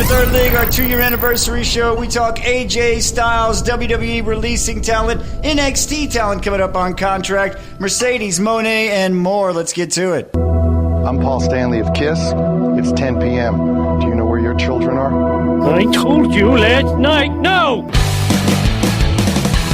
Third League, our 2-year anniversary show. We talk AJ Styles, WWE releasing talent, NXT talent coming up on contract, Mercedes, Mone, and more. Let's get to it. I'm Paul Stanley of KISS. It's 10 p.m. Do you know where your children are? I told you last night, no!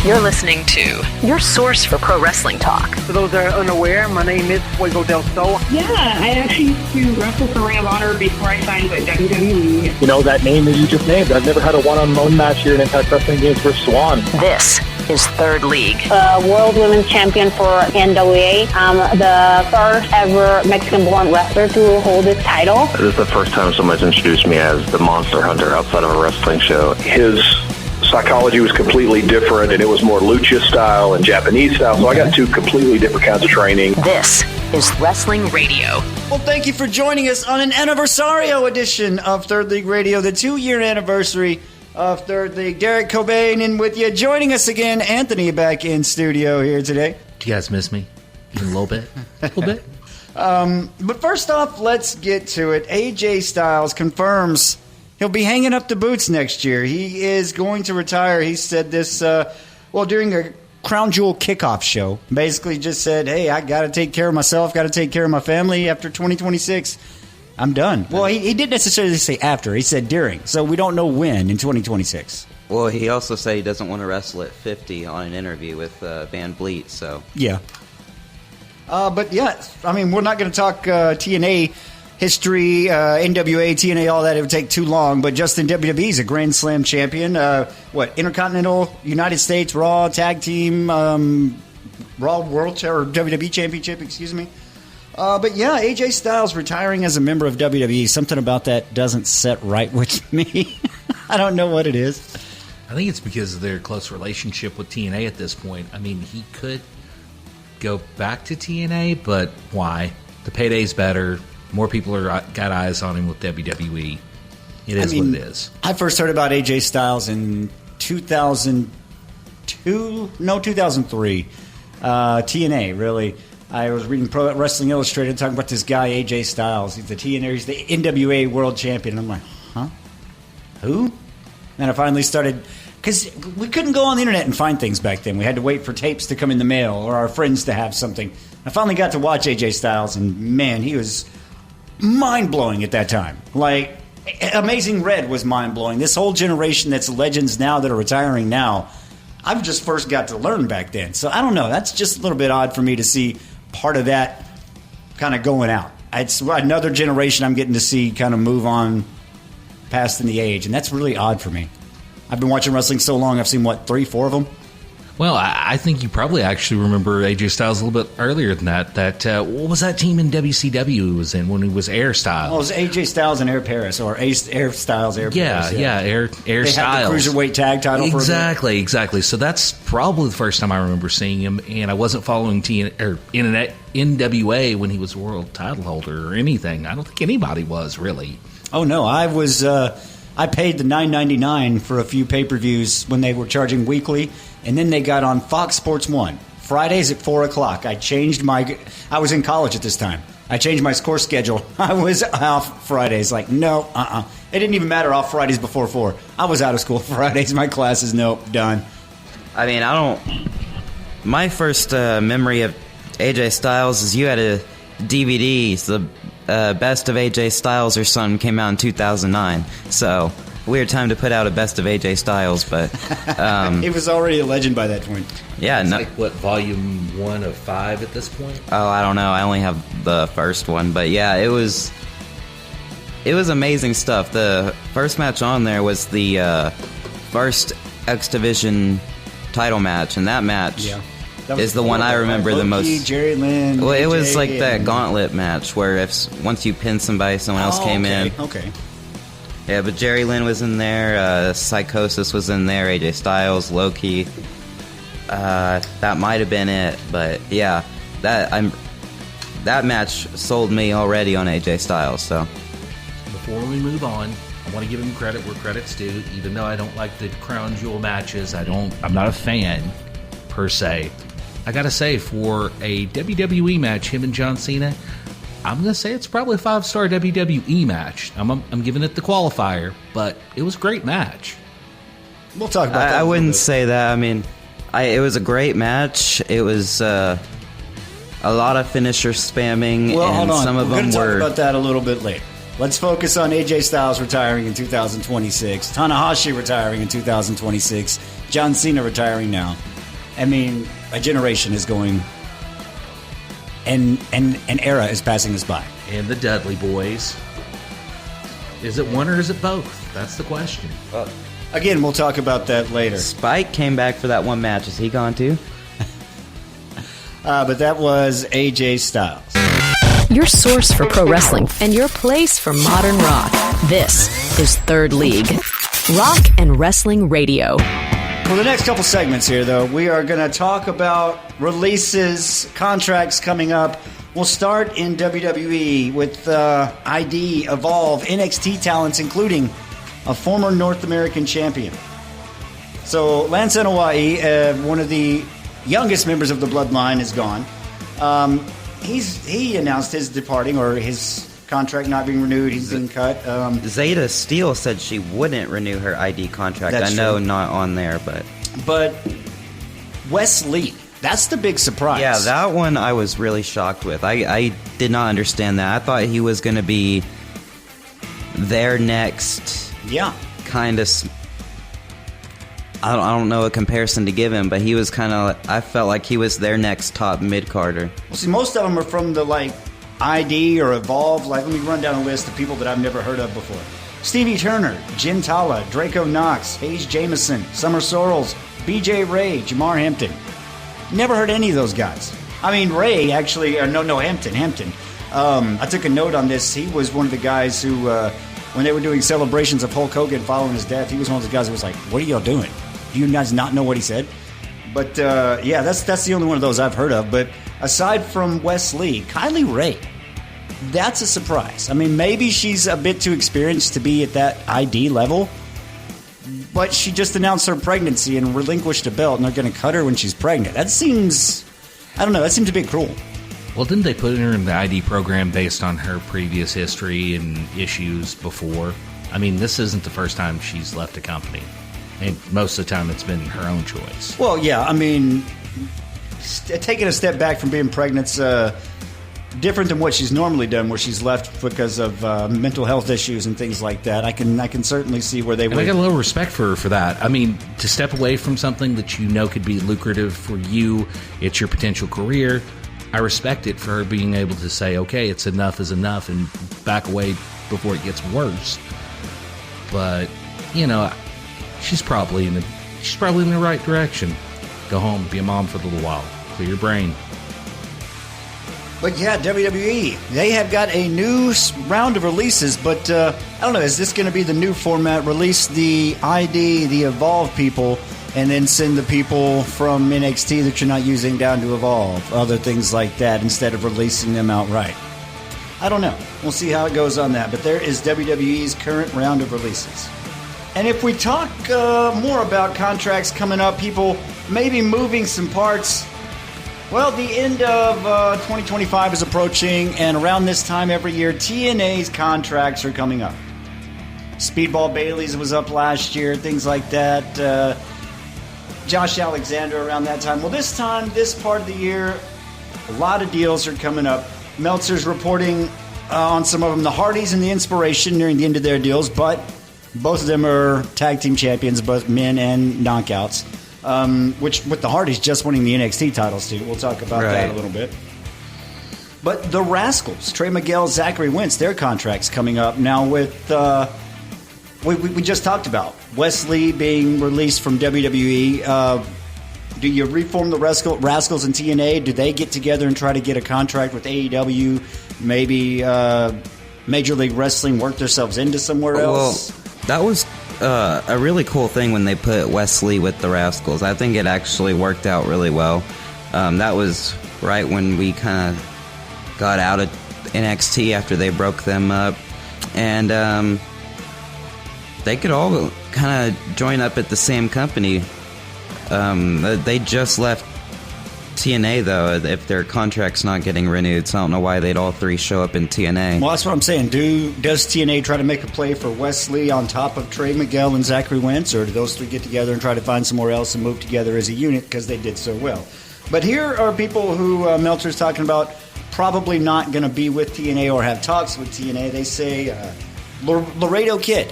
You're listening to your source for pro wrestling talk. For those that are unaware, my name is Fuego del Sol. Yeah, I actually used to wrestle for Ring of Honor before I signed with WWE. You know, that name that you just named, I've never had a one-on-one match here in Impact Wrestling Games for Swan. This is Third League. World Women's Champion for NWA. I'm the first ever Mexican-born wrestler to hold this title. This is the first time someone's introduced me as the Monster Hunter outside of a wrestling show. His psychology was completely different, and it was more lucha style and Japanese style, so I got two completely different kinds of training. This is Wrestling Radio. Well, thank you for joining us on an anniversario edition of Third League Radio, the 2-year anniversary of Third League. Derek Cobain in with you. Joining us again, Anthony back in studio here today. Do you guys miss me? Even a little bit? A little bit? But first off, let's get to it. AJ Styles confirms he'll be hanging up the boots next year. He is going to retire. He said this, during a Crown Jewel kickoff show. Basically just said, hey, I got to take care of myself, got to take care of my family after 2026. I'm done. Well, he didn't necessarily say after. He said during. So we don't know when in 2026. Well, he also said he doesn't want to wrestle at 50 on an interview with Van Vliet, so. Yeah. But yeah, I mean, we're not going to talk TNA history, NWA, TNA, all that. It would take too long. But Justin, WWE is a Grand Slam champion. Intercontinental, United States, Raw, Tag Team, Raw World or WWE Championship, excuse me. But yeah, AJ Styles retiring as a member of WWE. Something about that doesn't set right with me. I don't know what it is. I think it's because of their close relationship with TNA at this point. I mean, he could go back to TNA, but why? The payday's better. More people got eyes on him with WWE. It is what it is. I first heard about AJ Styles in 2003. TNA, really. I was reading Pro Wrestling Illustrated talking about this guy, AJ Styles. He's the TNA, he's the NWA World Champion. I'm like, huh? Who? And I finally started, because we couldn't go on the internet and find things back then. We had to wait for tapes to come in the mail or our friends to have something. I finally got to watch AJ Styles, and man, he was mind-blowing at that time. Like, Amazing Red was mind-blowing. This whole generation that's legends now that are retiring now, I've just first got to learn back then. So I don't know. That's just a little bit odd for me to see part of that kind of going out. It's another generation I'm getting to see kind of move on past in the age, and that's really odd for me. I've been watching wrestling so long, I've seen, 3, 4 of them? Well, I think you probably actually remember AJ Styles a little bit earlier than that. What was that team in WCW he was in when he was Air Styles? Well, it was AJ Styles and Air Paris, or Air Styles, Air Paris. Yeah, Air they Styles. They had the Cruiserweight tag title for a bit. Exactly. So that's probably the first time I remember seeing him, and I wasn't following NWA when he was world title holder or anything. I don't think anybody was, really. Oh, no. I was... I paid the $9.99 for a few pay-per-views when they were charging weekly, and then they got on Fox Sports 1 Fridays at 4 o'clock. I was in college at this time. I changed my course schedule. I was off Fridays. Like, no, It didn't even matter off Fridays before 4. I was out of school Fridays. My classes, nope, done. I mean, my first memory of AJ Styles is you had a DVD, the Best of AJ Styles or something came out in 2009. So, weird time to put out a Best of AJ Styles, but... He was already a legend by that point. Yeah. It's like, volume 1 of 5 at this point? Oh, I don't know. I only have the first one. But yeah, it was amazing stuff. The first match on there was the first X Division title match, and that match... Yeah. Is the one I remember the most. Jerry Lynn. Well, it was like that gauntlet match where once you pin somebody, someone else came in. Okay. Yeah, but Jerry Lynn was in there. Psychosis was in there. AJ Styles, Low-Key. That might have been it, but yeah, that match sold me already on AJ Styles. So before we move on, I want to give him credit where credit's due. Even though I don't like the Crown Jewel matches, I'm not a fan per se. I gotta say, for a WWE match, him and John Cena, I'm going to say it's probably a 5-star WWE match. I'm giving it the qualifier, but it was a great match. We'll talk about that. I wouldn't say that. I mean, it was a great match. It was a lot of finisher spamming, well, and hold on. some of We're them going to were... talk about that a little bit later. Let's focus on AJ Styles retiring in 2026, Tanahashi retiring in 2026, John Cena retiring now. I mean, a generation is going, and an era is passing us by. And the Dudley Boys. Is it one or is it both? That's the question. Again, we'll talk about that later. Spike came back for that one match. Is he gone too? But that was AJ Styles. Your source for pro wrestling and your place for modern rock. This is Third League. Rock and Wrestling Radio. For the next couple segments here, though, we are going to talk about releases, contracts coming up. We'll start in WWE with ID, Evolve, NXT talents, including a former North American champion. So Lance Anoa'i, one of the youngest members of the Bloodline, is gone. He announced his departing, or his contract not being renewed. He's been cut. Zeta Steele said she wouldn't renew her ID contract. That's I know true. not on there, but Wes Lee, that's the big surprise. yeah, that one I was really shocked with. I did not understand that. I thought he was going to be their next. Yeah. Kind of. I don't know a comparison to give him, but he was kind of. I felt like he was their next top mid-carder. Well, see, most of them are from the ID or Evolve. Let me run down a list of people that I've never heard of before. Stevie Turner, Jim Tala, Draco Knox, Paige Jameson, Summer Sorrells, BJ Ray, Jamar Hampton. Never heard any of those guys. I mean, Ray actually, Hampton. I took a note on this. He was one of the guys who, when they were doing celebrations of Hulk Hogan following his death, he was one of the guys who was like, "What are y'all doing? Do you guys not know what he said?" But yeah, that's the only one of those I've heard of. But aside from Wes Lee, Kylie Ray, that's a surprise. I mean, maybe she's a bit too experienced to be at that ID level, but she just announced her pregnancy and relinquished a belt, and they're going to cut her when she's pregnant. That seems, I don't know, that seems a bit cruel. Well, didn't they put her in the ID program based on her previous history and issues before? I mean, this isn't the first time she's left a company. And most of the time it's been her own choice. Well, yeah, I mean, taking a step back from being pregnant's different than what she's normally done, where she's left because of mental health issues and things like that. I can certainly see where they would. I got a little respect for her for that. I mean, to step away from something that you know could be lucrative for you, it's your potential career. I respect it for her being able to say, okay, it's enough is enough, and back away before it gets worse. But, you know, she's probably in the right direction. Go home, be a mom for a little while, clear your brain. But yeah, WWE, they have got a new round of releases, but I don't know, is this going to be the new format? Release the ID, the Evolve people, and then send the people from NXT that you're not using down to Evolve, other things like that, instead of releasing them outright. I don't know. We'll see how it goes on that, but there is WWE's current round of releases. And if we talk more about contracts coming up, people maybe moving some parts. Well, the end of 2025 is approaching, and around this time every year, TNA's contracts are coming up. Speedball Bailey's was up last year, things like that. Josh Alexander around that time. Well, this time, this part of the year, a lot of deals are coming up. Meltzer's reporting on some of them. The Hardys and the Inspiration nearing the end of their deals, but both of them are tag team champions, both men and knockouts. Which with the Hardys just winning the NXT titles too. We'll talk about that a little bit. But the Rascals, Trey Miguel, Zachary Wentz, their contracts coming up now with we just talked about Wes Lee being released from WWE. Do you reform the Rascals and TNA? Do they get together and try to get a contract with AEW? Maybe Major League Wrestling work themselves into somewhere else? Well, that was a really cool thing when they put Wes Lee with the Rascals. I think it actually worked out really well. That was right when we kind of got out of NXT after they broke them up. And they could all kind of join up at the same company. They just left TNA, though, if their contract's not getting renewed, so I don't know why they'd all three show up in TNA. Well, that's what I'm saying. Does TNA try to make a play for Wesley on top of Trey Miguel and Zachary Wentz, or do those three get together and try to find somewhere else and move together as a unit because they did so well? But here are people who Meltzer's talking about probably not going to be with TNA or have talks with TNA. They say Laredo Kid.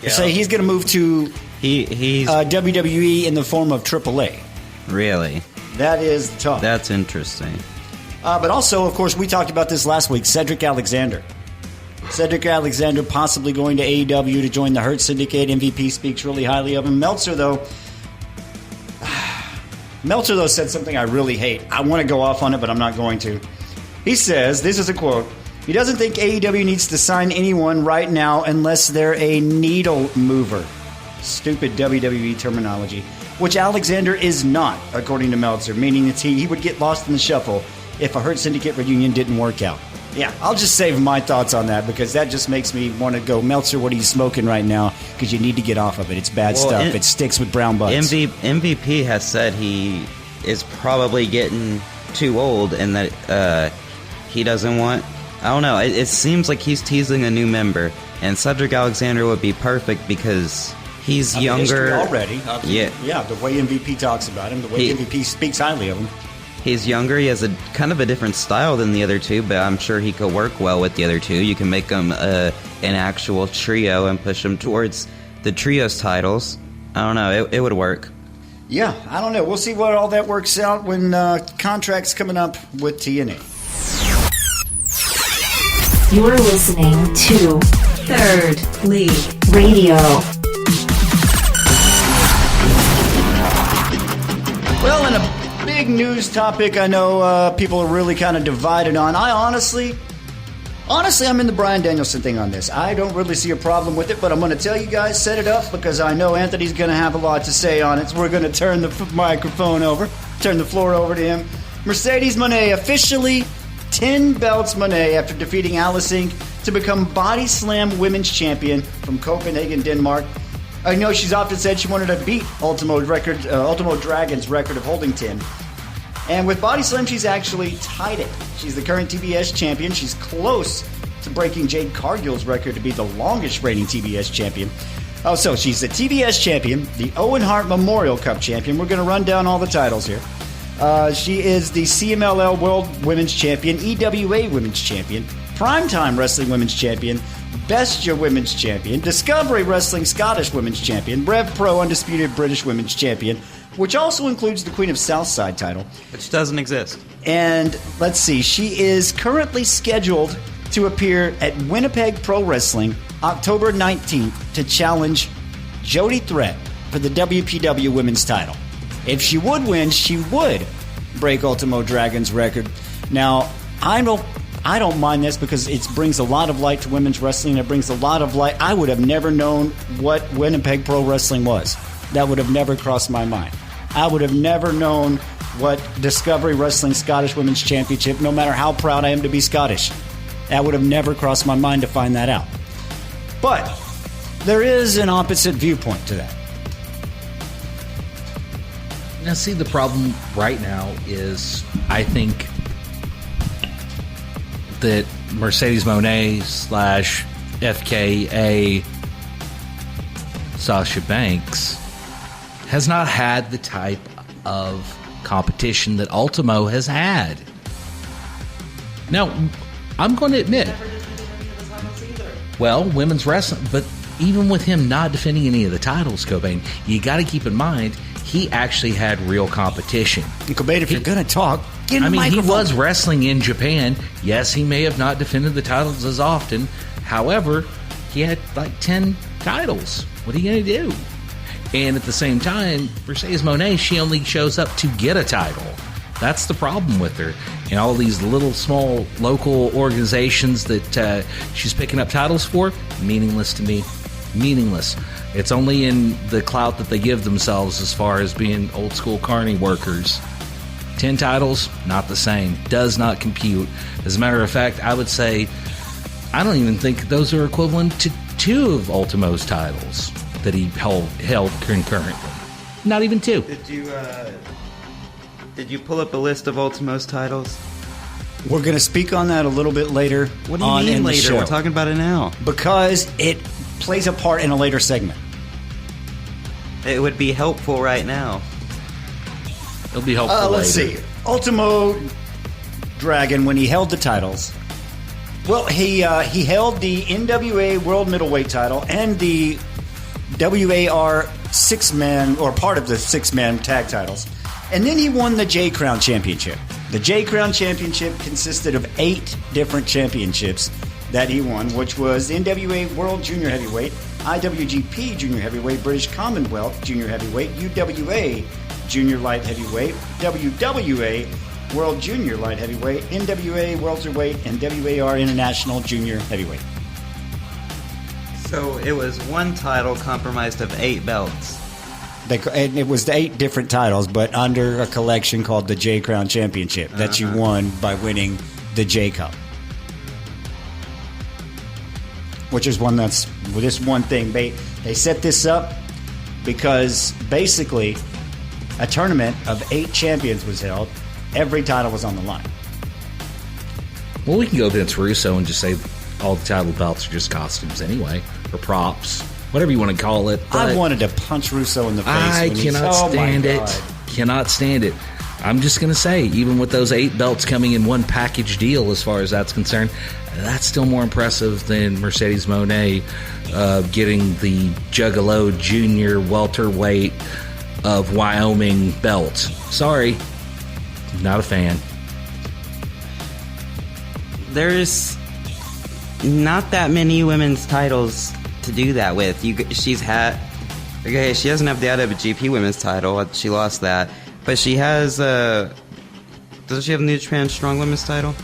They say he's going to move to WWE in the form of AAA. Really? That is the talk. That's interesting. But also, of course, we talked about this last week. Cedric Alexander. Cedric Alexander possibly going to AEW to join the Hurt Syndicate. MVP speaks really highly of him. Meltzer, though, said something I really hate. I want to go off on it, but I'm not going to. He says, this is a quote, he doesn't think AEW needs to sign anyone right now unless they're a needle mover. Stupid WWE terminology. Which Alexander is not, according to Meltzer, meaning that he would get lost in the shuffle if a Hurt Syndicate reunion didn't work out. Yeah, I'll just save my thoughts on that because that just makes me want to go, Meltzer, what are you smoking right now? Because you need to get off of it. It's bad stuff. It sticks with brown butts. MVP has said he is probably getting too old and that he doesn't want... I don't know. It seems like he's teasing a new member, and Cedric Alexander would be perfect because... He's younger already. Yeah, the way MVP talks about him, the way MVP speaks highly of him. He's younger. He has a kind of a different style than the other two, but I'm sure he could work well with the other two. You can make them an actual trio and push them towards the trios titles. I don't know. It would work. Yeah, I don't know. We'll see what all that works out when contracts coming up with TNA. You're listening to Third League Radio. Well, in a big news topic I know people are really kind of divided on. I honestly, I'm in the Bryan Danielson thing on this. I don't really see a problem with it, but I'm going to tell you guys, set it up, because I know Anthony's going to have a lot to say on it, so we're going to turn the floor over to him. Mercedes Mone, officially 10 belts Mone after defeating Alice Inc. to become Body Slam Women's Champion from Copenhagen, Denmark. I know she's often said she wanted to beat Ultimo Dragon's record of holding 10. And with Body Slam, she's actually tied it. She's the current TBS champion. She's close to breaking Jade Cargill's record to be the longest reigning TBS champion. Oh, so she's the TBS champion, the Owen Hart Memorial Cup champion. We're going to run down all the titles here. She is the CMLL World Women's Champion, EWA Women's Champion, Primetime Wrestling Women's Champion, Bestia Women's Champion, Discovery Wrestling Scottish Women's Champion, Rev Pro Undisputed British Women's Champion, which also includes the Queen of Southside title. Which doesn't exist. And let's see, she is currently scheduled to appear at Winnipeg Pro Wrestling October 19th to challenge Jody Threat for the WPW Women's title. If she would win, she would break Ultimo Dragon's record. Now, I don't mind this because it brings a lot of light to women's wrestling. It brings a lot of light. I would have never known what Winnipeg Pro Wrestling was. That would have never crossed my mind. I would have never known what Discovery Wrestling Scottish Women's Championship, no matter how proud I am to be Scottish. That would have never crossed my mind to find that out. But there is an opposite viewpoint to that. Now, see, the problem right now is I think that Mercedes Mone / FKA Sasha Banks has not had the type of competition that Ultimo has had. Now, I'm going to admit, well, women's wrestling, but even with him not defending any of the titles, Cobain, you got to keep in mind he actually had real competition. Cobain, if you're going to talk, get in the microphone. He was wrestling in Japan. Yes, he may have not defended the titles as often. However, he had like 10 titles. What are you going to do? And at the same time, Mercedes Mone, she only shows up to get a title. That's the problem with her. And all these little, small, local organizations that she's picking up titles for, meaningless to me. Meaningless. It's only in the clout that they give themselves as far as being old school carny workers. 10 titles, not the same. Does not compute. As a matter of fact, I would say I don't even think those are equivalent to 2 of Ultimo's titles that he held concurrently. Not even 2. Did you Did you pull up a list of Ultimo's titles? We're going to speak on that a little bit later. What do you mean in later? The show. We're talking about it now. Because it plays a part in a later segment. It would be helpful right now. It'll be helpful later. Let's see. Ultimo Dragon, when he held the titles, well, he held the NWA World Middleweight title and the WAR six-man, or part of the six-man tag titles. And then he won the J Crown Championship. The J Crown Championship consisted of 8 different championships that he won, which was NWA World Junior Heavyweight, IWGP Junior Heavyweight, British Commonwealth Junior Heavyweight, UWA Junior Light Heavyweight, WWA World Junior Light Heavyweight, NWA Welterweight, and WAR International Junior Heavyweight. So it was one title comprised of 8 belts. And it was 8 different titles, but under a collection called the J Crown Championship that you won by winning the J Cup. Which is one that's this one thing. They set this up because basically a tournament of 8 champions was held. Every title was on the line. Well, we can go Vince Russo and just say all the title belts are just costumes anyway, or props, whatever you want to call it. I wanted to punch Russo in the face. I cannot stand it. Cannot stand it. I'm just going to say, even with those 8 belts coming in one package deal, as far as that's concerned, that's still more impressive than Mercedes Mone getting the Juggalo Junior Welterweight of Wyoming belt. Sorry, not a fan. There's not that many women's titles to do that with. She doesn't have the IWGP women's title. She lost that. But she has, doesn't she have the New Japan Strong Women's title?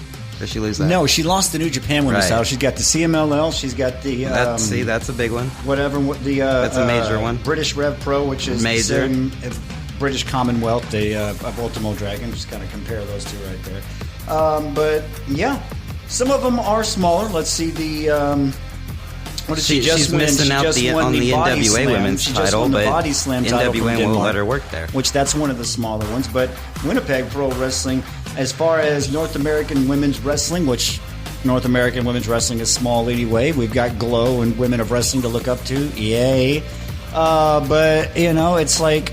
Or she lose that? No, she lost the New Japan Women's title. She's got the CMLL. She's got the... that's a big one. Whatever. That's a major one. British Rev Pro, which is major. The same British Commonwealth of Ultimo Dragon. Just kind of compare those two right there. But, yeah. Some of them are smaller. Let's see the... What did she just she's win? missing out on the NWA Women's title, but Body Slam title NWA won't let her work there. Which that's one of the smaller ones. But Winnipeg Pro Wrestling, as far as North American Women's Wrestling, which North American Women's Wrestling is small anyway. We've got Glow and Women of Wrestling to look up to. Yay. But, it's like,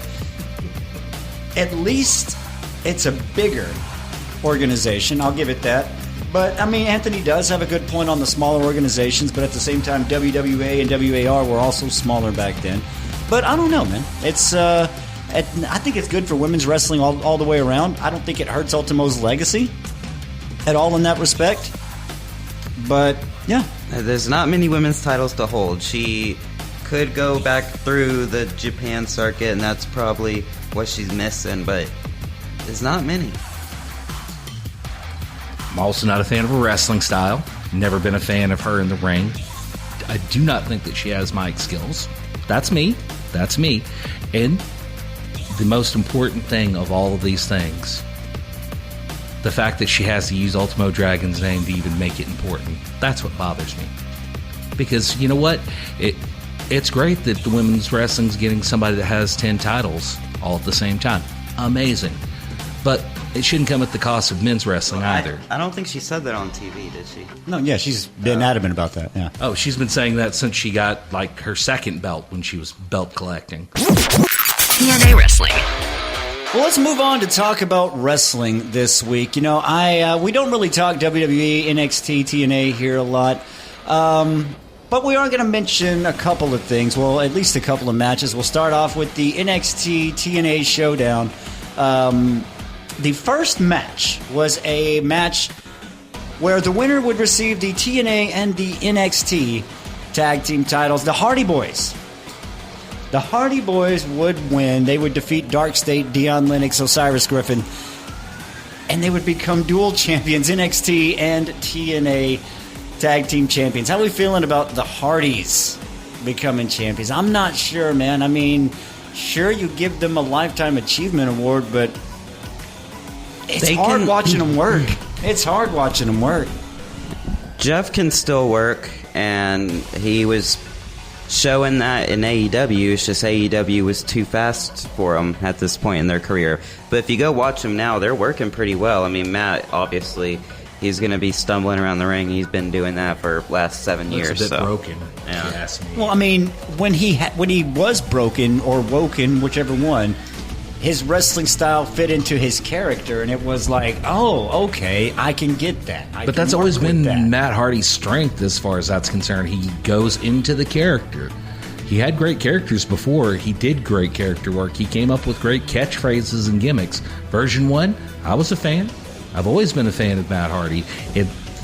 at least it's a bigger organization. I'll give it that. But, Anthony does have a good point on the smaller organizations, but at the same time, WWA and WAR were also smaller back then. But I don't know, man. It's I think it's good for women's wrestling all the way around. I don't think it hurts Ultimo's legacy at all in that respect. But, yeah. There's not many women's titles to hold. She could go back through the Japan circuit, and that's probably what she's missing, but there's not many. I'm also not a fan of her wrestling style. Never been a fan of her in the ring. I do not think that she has mic skills. That's me. And the most important thing of all of these things, the fact that she has to use Ultimo Dragon's name to even make it important. That's what bothers me. Because, you know what? It's great that the women's wrestling's getting somebody that has 10 titles all at the same time. Amazing. But it shouldn't come at the cost of men's wrestling either. I don't think she said that on TV, did she? No, yeah, she's been adamant about that, yeah. Oh, she's been saying that since she got, her second belt when she was belt collecting. TNA Wrestling. Well, let's move on to talk about wrestling this week. We don't really talk WWE, NXT, TNA here a lot. But we are going to mention a couple of things. Well, at least a couple of matches. We'll start off with the NXT TNA Showdown. The first match was a match where the winner would receive the TNA and the NXT tag team titles. The Hardy Boys. The Hardy Boys would win. They would defeat Dark State, Dion Lennox, Osiris Griffin, and they would become dual champions, NXT and TNA tag team champions. How are we feeling about the Hardys becoming champions? I'm not sure, man. Sure, you give them a Lifetime Achievement Award, but it's hard watching them work. It's hard watching them work. Jeff can still work, and he was showing that in AEW. It's just AEW was too fast for them at this point in their career. But if you go watch them now, they're working pretty well. I mean, Matt, obviously, he's going to be stumbling around the ring. He's been doing that for the last 7 years. Looks a bit broken, if you ask me. Well, I mean, when he was broken or woken, whichever one, his wrestling style fit into his character, and it was like, oh, okay, I can get that. But that's always been Matt Hardy's strength as far as that's concerned. He goes into the character. He had great characters before. He did great character work. He came up with great catchphrases and gimmicks. Version 1, I was a fan. I've always been a fan of Matt Hardy.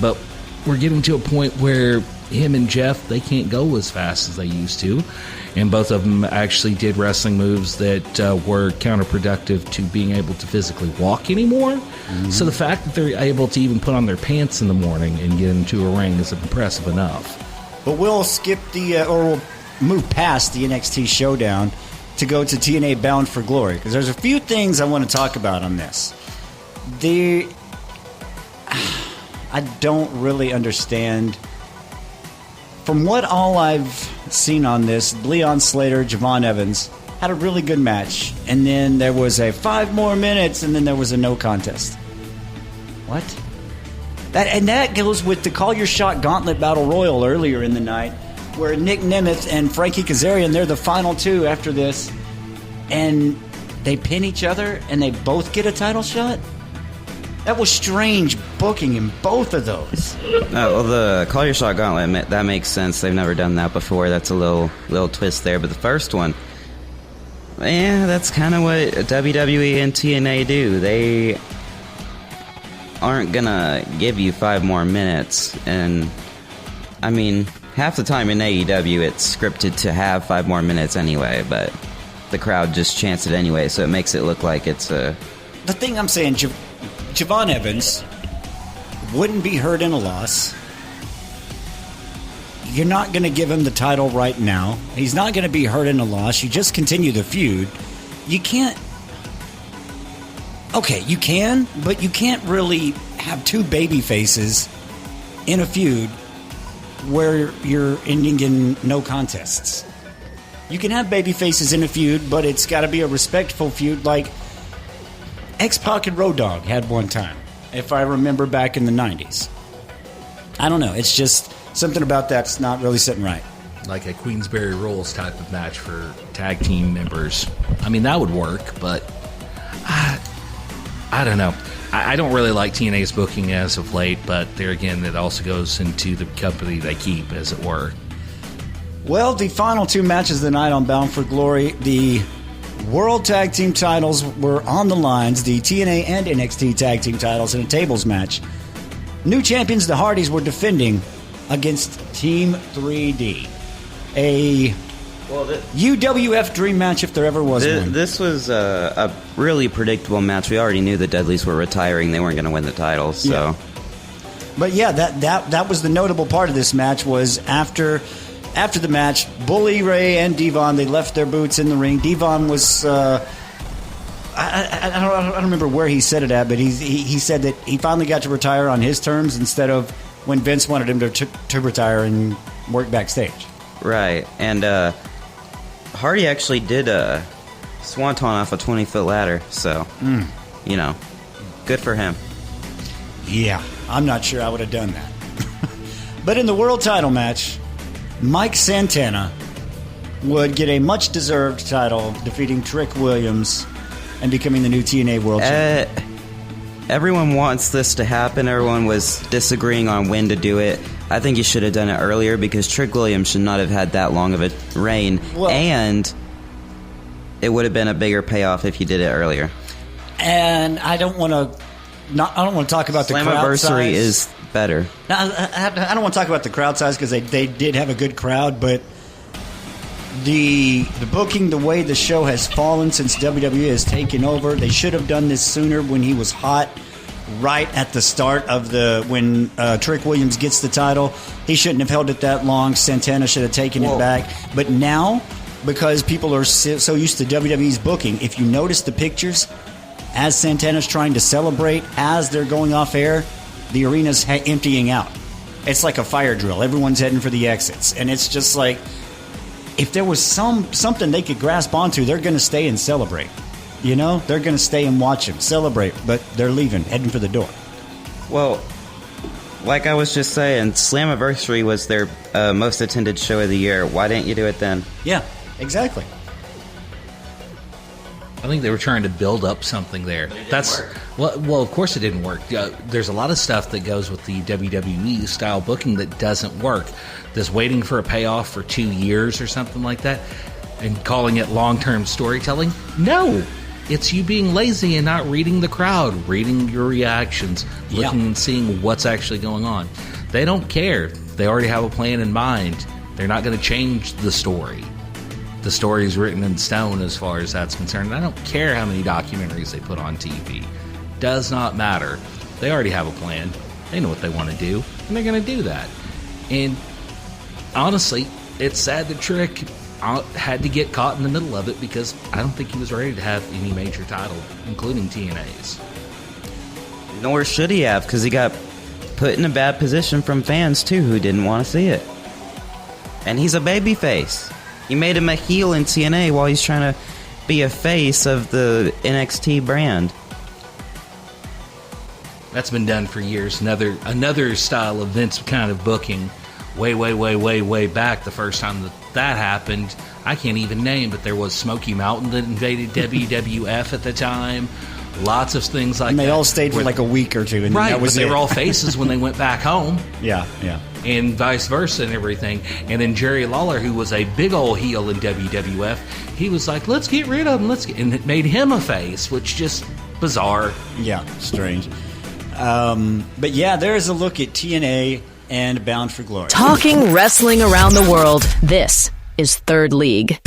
But we're getting to a point where him and Jeff, they can't go as fast as they used to. And both of them actually did wrestling moves that were counterproductive to being able to physically walk anymore. Mm-hmm. So the fact that they're able to even put on their pants in the morning and get into a ring is impressive enough. But we'll skip or we'll move past the NXT Showdown to go to TNA Bound for Glory, because there's a few things I want to talk about on this. I don't really understand. From what all I've seen on this, Leon Slater, Javon Evans had a really good match. And then there was a 5 more minutes, and then there was a no contest. What? That goes with the Call Your Shot Gauntlet Battle Royal earlier in the night, where Nick Nemeth and Frankie Kazarian, they're the final two after this. And they pin each other, and they both get a title shot? That was strange booking in both of those. Well, the Call Your Shot Gauntlet, that makes sense. They've never done that before. That's a little twist there. But the first one, yeah, that's kind of what WWE and TNA do. They aren't going to give you 5 more minutes. And, I mean, half the time in AEW, it's scripted to have 5 more minutes anyway. But the crowd just chants it anyway, so it makes it look like it's a... The thing I'm saying, Javon Evans wouldn't be hurt in a loss. You're not going to give him the title right now. He's not going to be hurt in a loss. You just continue the feud. You can't... Okay, you can, but you can't really have 2 baby faces in a feud where you're ending in no contests. You can have baby faces in a feud, but it's got to be a respectful feud, like X-Pac and Road Dogg had one time, if I remember back in the 90s. I don't know. It's just something about that's not really sitting right. Like a Queensberry Rules type of match for tag team members. I mean, that would work, but I don't know. I don't really like TNA's booking as of late, but there again, it also goes into the company they keep, as it were. Well, the final 2 matches of the night on Bound for Glory, the World Tag Team titles were on the lines, the TNA and NXT Tag Team titles in a tables match. New champions, the Hardys, were defending against Team 3D. A UWF dream match, if there ever was one. This was a really predictable match. We already knew the Dudleys were retiring. They weren't going to win the titles, so... Yeah. But yeah, that was the notable part of this match, was after the match, Bully Ray and Devon, they left their boots in the ring. Devon was, I don't remember where he said it at, but he said that he finally got to retire on his terms instead of when Vince wanted him to retire and work backstage. Right, and Hardy actually did a swanton off a 20-foot ladder, so, you know, good for him. Yeah, I'm not sure I would have done that. But in the world title match, Mike Santana would get a much-deserved title, defeating Trick Williams and becoming the new TNA World Champion. Everyone wants this to happen. Everyone was disagreeing on when to do it. I think you should have done it earlier, because Trick Williams should not have had that long of a reign, and it would have been a bigger payoff if you did it earlier. And I don't want to talk about the crowd size. Slammiversary is better. Now, I don't want to talk about the crowd size, because they did have a good crowd, but the booking, the way the show has fallen since WWE has taken over, they should have done this sooner when he was hot, right at the start of when Trick Williams gets the title. He shouldn't have held it that long. Santana should have taken it back. But now, because people are so used to WWE's booking, if you notice the pictures, as Santana's trying to celebrate, as they're going off air, the arena's emptying out. It's like a fire drill. Everyone's heading for the exits. And it's just like, if there was something they could grasp onto, they're going to stay and celebrate. You know, they're going to stay and watch him celebrate, but they're leaving, heading for the door. Well, like I was just saying, Slammiversary was their most attended show of the year. Why didn't you do it then? Yeah, exactly. I think they were trying to build up something there. Well, of course it didn't work. There's a lot of stuff that goes with the WWE style booking that doesn't work. This waiting for a payoff for 2 years or something like that and calling it long-term storytelling. No, it's you being lazy and not reading the crowd, reading your reactions, looking and seeing what's actually going on. They don't care. They already have a plan in mind. They're not going to change the story. The story is written in stone as far as that's concerned. And I don't care how many documentaries they put on TV. Does not matter. They already have a plan. They know what they want to do, and they're going to do that. And honestly, it's sad that Trick had to get caught in the middle of it because I don't think he was ready to have any major title, including TNA's. Nor should he have, because he got put in a bad position from fans, too, who didn't want to see it. And he's a babyface. You made him a heel in TNA while he's trying to be a face of the NXT brand. That's been done for years. Another style of Vince kind of booking way back the first time that happened. I can't even name, but there was Smoky Mountain that invaded WWF at the time. Lots of things like that. And they all stayed for like a week or two. And right, that was but they were all faces when they went back home. Yeah. And vice versa and everything. And then Jerry Lawler, who was a big old heel in WWF, he was like, let's get rid of him. And it made him a face, which just bizarre. Yeah, strange. But yeah, there's a look at TNA and Bound for Glory. Talking wrestling around the world. This is Third League.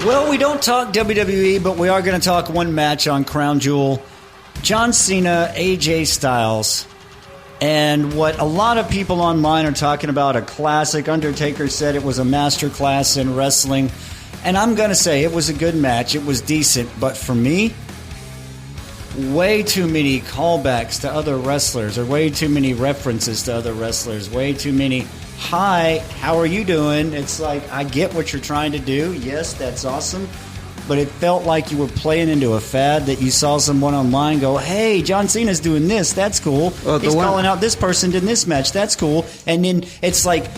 Well, we don't talk WWE, but we are going to talk one match on Crown Jewel. John Cena, AJ Styles, and what a lot of people online are talking about, a classic. Undertaker said it was a masterclass in wrestling. And I'm going to say it was a good match. It was decent. But for me, way too many callbacks to other wrestlers, or way too many references to other wrestlers, way too many, hi, how are you doing? It's like, I get what you're trying to do. Yes, that's awesome. But it felt like you were playing into a fad that you saw someone online go, hey, John Cena's doing this. That's cool. He's calling out this person in this match. That's cool. And then it's like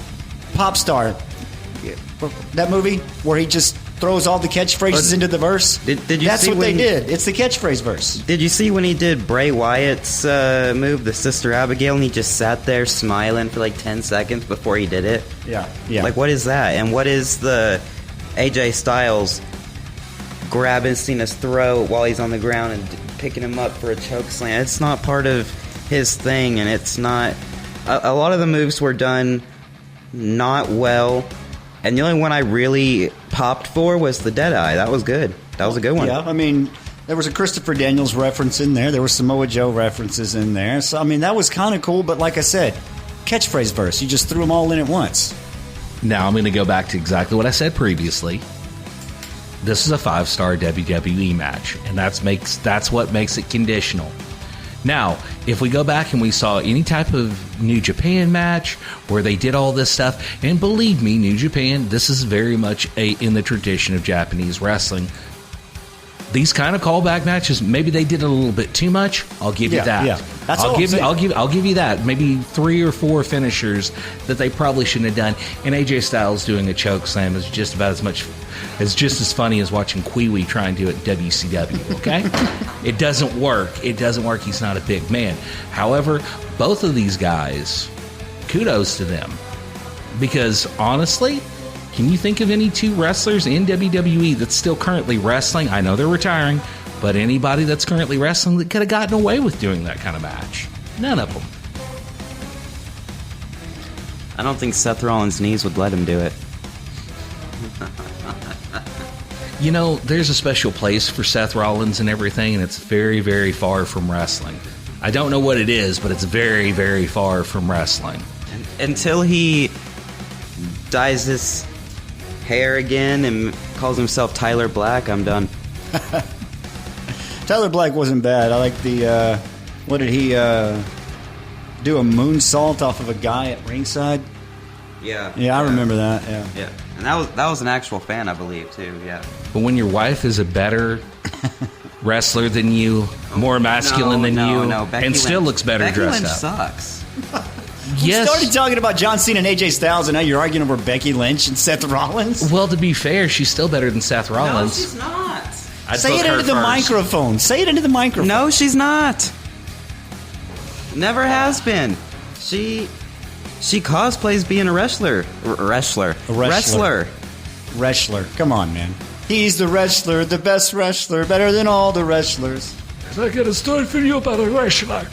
Pop Star, that movie where he just throws all the catchphrases into the verse. Did you That's see what they did. It's the catchphrase verse. Did you see when he did Bray Wyatt's move, the Sister Abigail, and he just sat there smiling for like 10 seconds before he did it? Yeah. Like, what is that? And what is the AJ Styles grabbing Cena's throat while he's on the ground and picking him up for a choke slam? It's not part of his thing, and it's not... A lot of the moves were done not well, and the only one I really popped for was the Deadeye. That was good. That was a good one. Yeah, I mean, there was a Christopher Daniels reference in there. There were Samoa Joe references in there. So, I mean, that was kind of cool, but like I said, catchphrase verse. You just threw them all in at once. Now I'm going to go back to exactly what I said previously. This is a 5-star WWE match, and that's what makes it conditional. Now, if we go back and we saw any type of New Japan match where they did all this stuff, and believe me, New Japan, this is very much in the tradition of Japanese wrestling. These kind of callback matches, maybe they did a little bit too much. I'll give you that. Yeah. That's I'll give you that. Maybe 3 or 4 finishers that they probably shouldn't have done. And AJ Styles doing a choke slam is just about as funny as watching Kwee try and do it in WCW. Okay, it doesn't work. He's not a big man. However, both of these guys, kudos to them, because honestly, can you think of any 2 wrestlers in WWE that's still currently wrestling? I know they're retiring, but anybody that's currently wrestling that could have gotten away with doing that kind of match? None of them. I don't think Seth Rollins' knees would let him do it. You know, there's a special place for Seth Rollins and everything, and it's very, very far from wrestling. I don't know what it is, but it's very, very far from wrestling. Until he dyes his hair again and calls himself Tyler Black, I'm done. Tyler Black wasn't bad. I like the, what did he do, a moonsault off of a guy at ringside? Yeah. Yeah, I remember that. Yeah. Yeah. And that was an actual fan, I believe, too. Yeah. But when your wife is a better wrestler than you, more masculine than you, Becky and still Lynch, looks better Becky dressed Lynch up. sucks. We Yes. started talking about John Cena and AJ Styles, and now you're arguing over Becky Lynch and Seth Rollins. Well, to be fair, she's still better than Seth Rollins. No, she's not. I'd Say book it her into the first. microphone. Say it into the microphone. No, she's not. Never has been. She cosplays being a wrestler. Wrestler. Come on, man. He's the wrestler, the best wrestler, better than all the wrestlers. I got a story for you about a wrestler.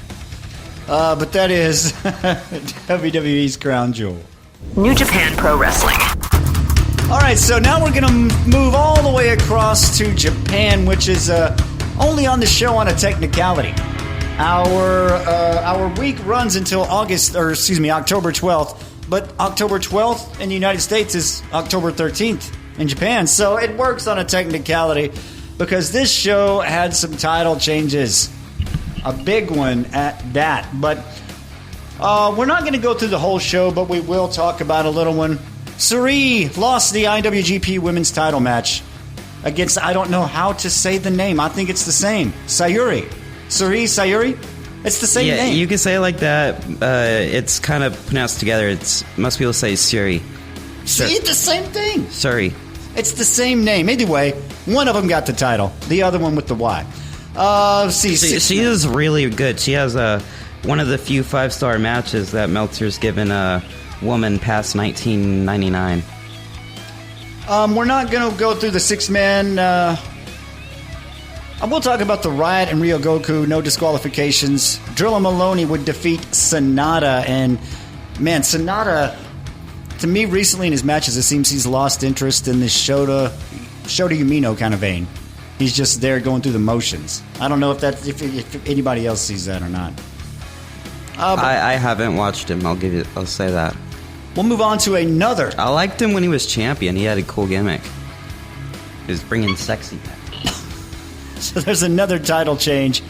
But that is WWE's crown jewel. New Japan Pro Wrestling. All right, so now we're going to move all the way across to Japan, which is only on the show on a technicality. Our week runs until October 12th, but October 12th in the United States is October 13th in Japan, so it works on a technicality because this show had some title changes, a big one at that. But we're not going to go through the whole show, but we will talk about a little one. Suri lost the IWGP Women's title match against, I don't know how to say the name. I think it's the same. Sayuri. Sayuri? It's the same name. Yeah, you can say it like that. It's kind of pronounced together. Most people say Suri. See, it's the same thing. Suri. It's the same name. Anyway, one of them got the title. The other one with the Y. She is really good. She has one of the few 5-star matches that Meltzer's given a woman past 1999. We're not going to go through the 6-man. I will talk about the Riot and Ryogoku, no disqualifications. Drilla Maloney would defeat Sonata, and man, Sonata, to me recently in his matches, it seems he's lost interest in this Shota Umino kind of vein. He's just there going through the motions. I don't know if anybody else sees that or not. I haven't watched him. I'll say that. We'll move on to another. I liked him when he was champion. He had a cool gimmick. He was bringing sexy back. So there's another title change.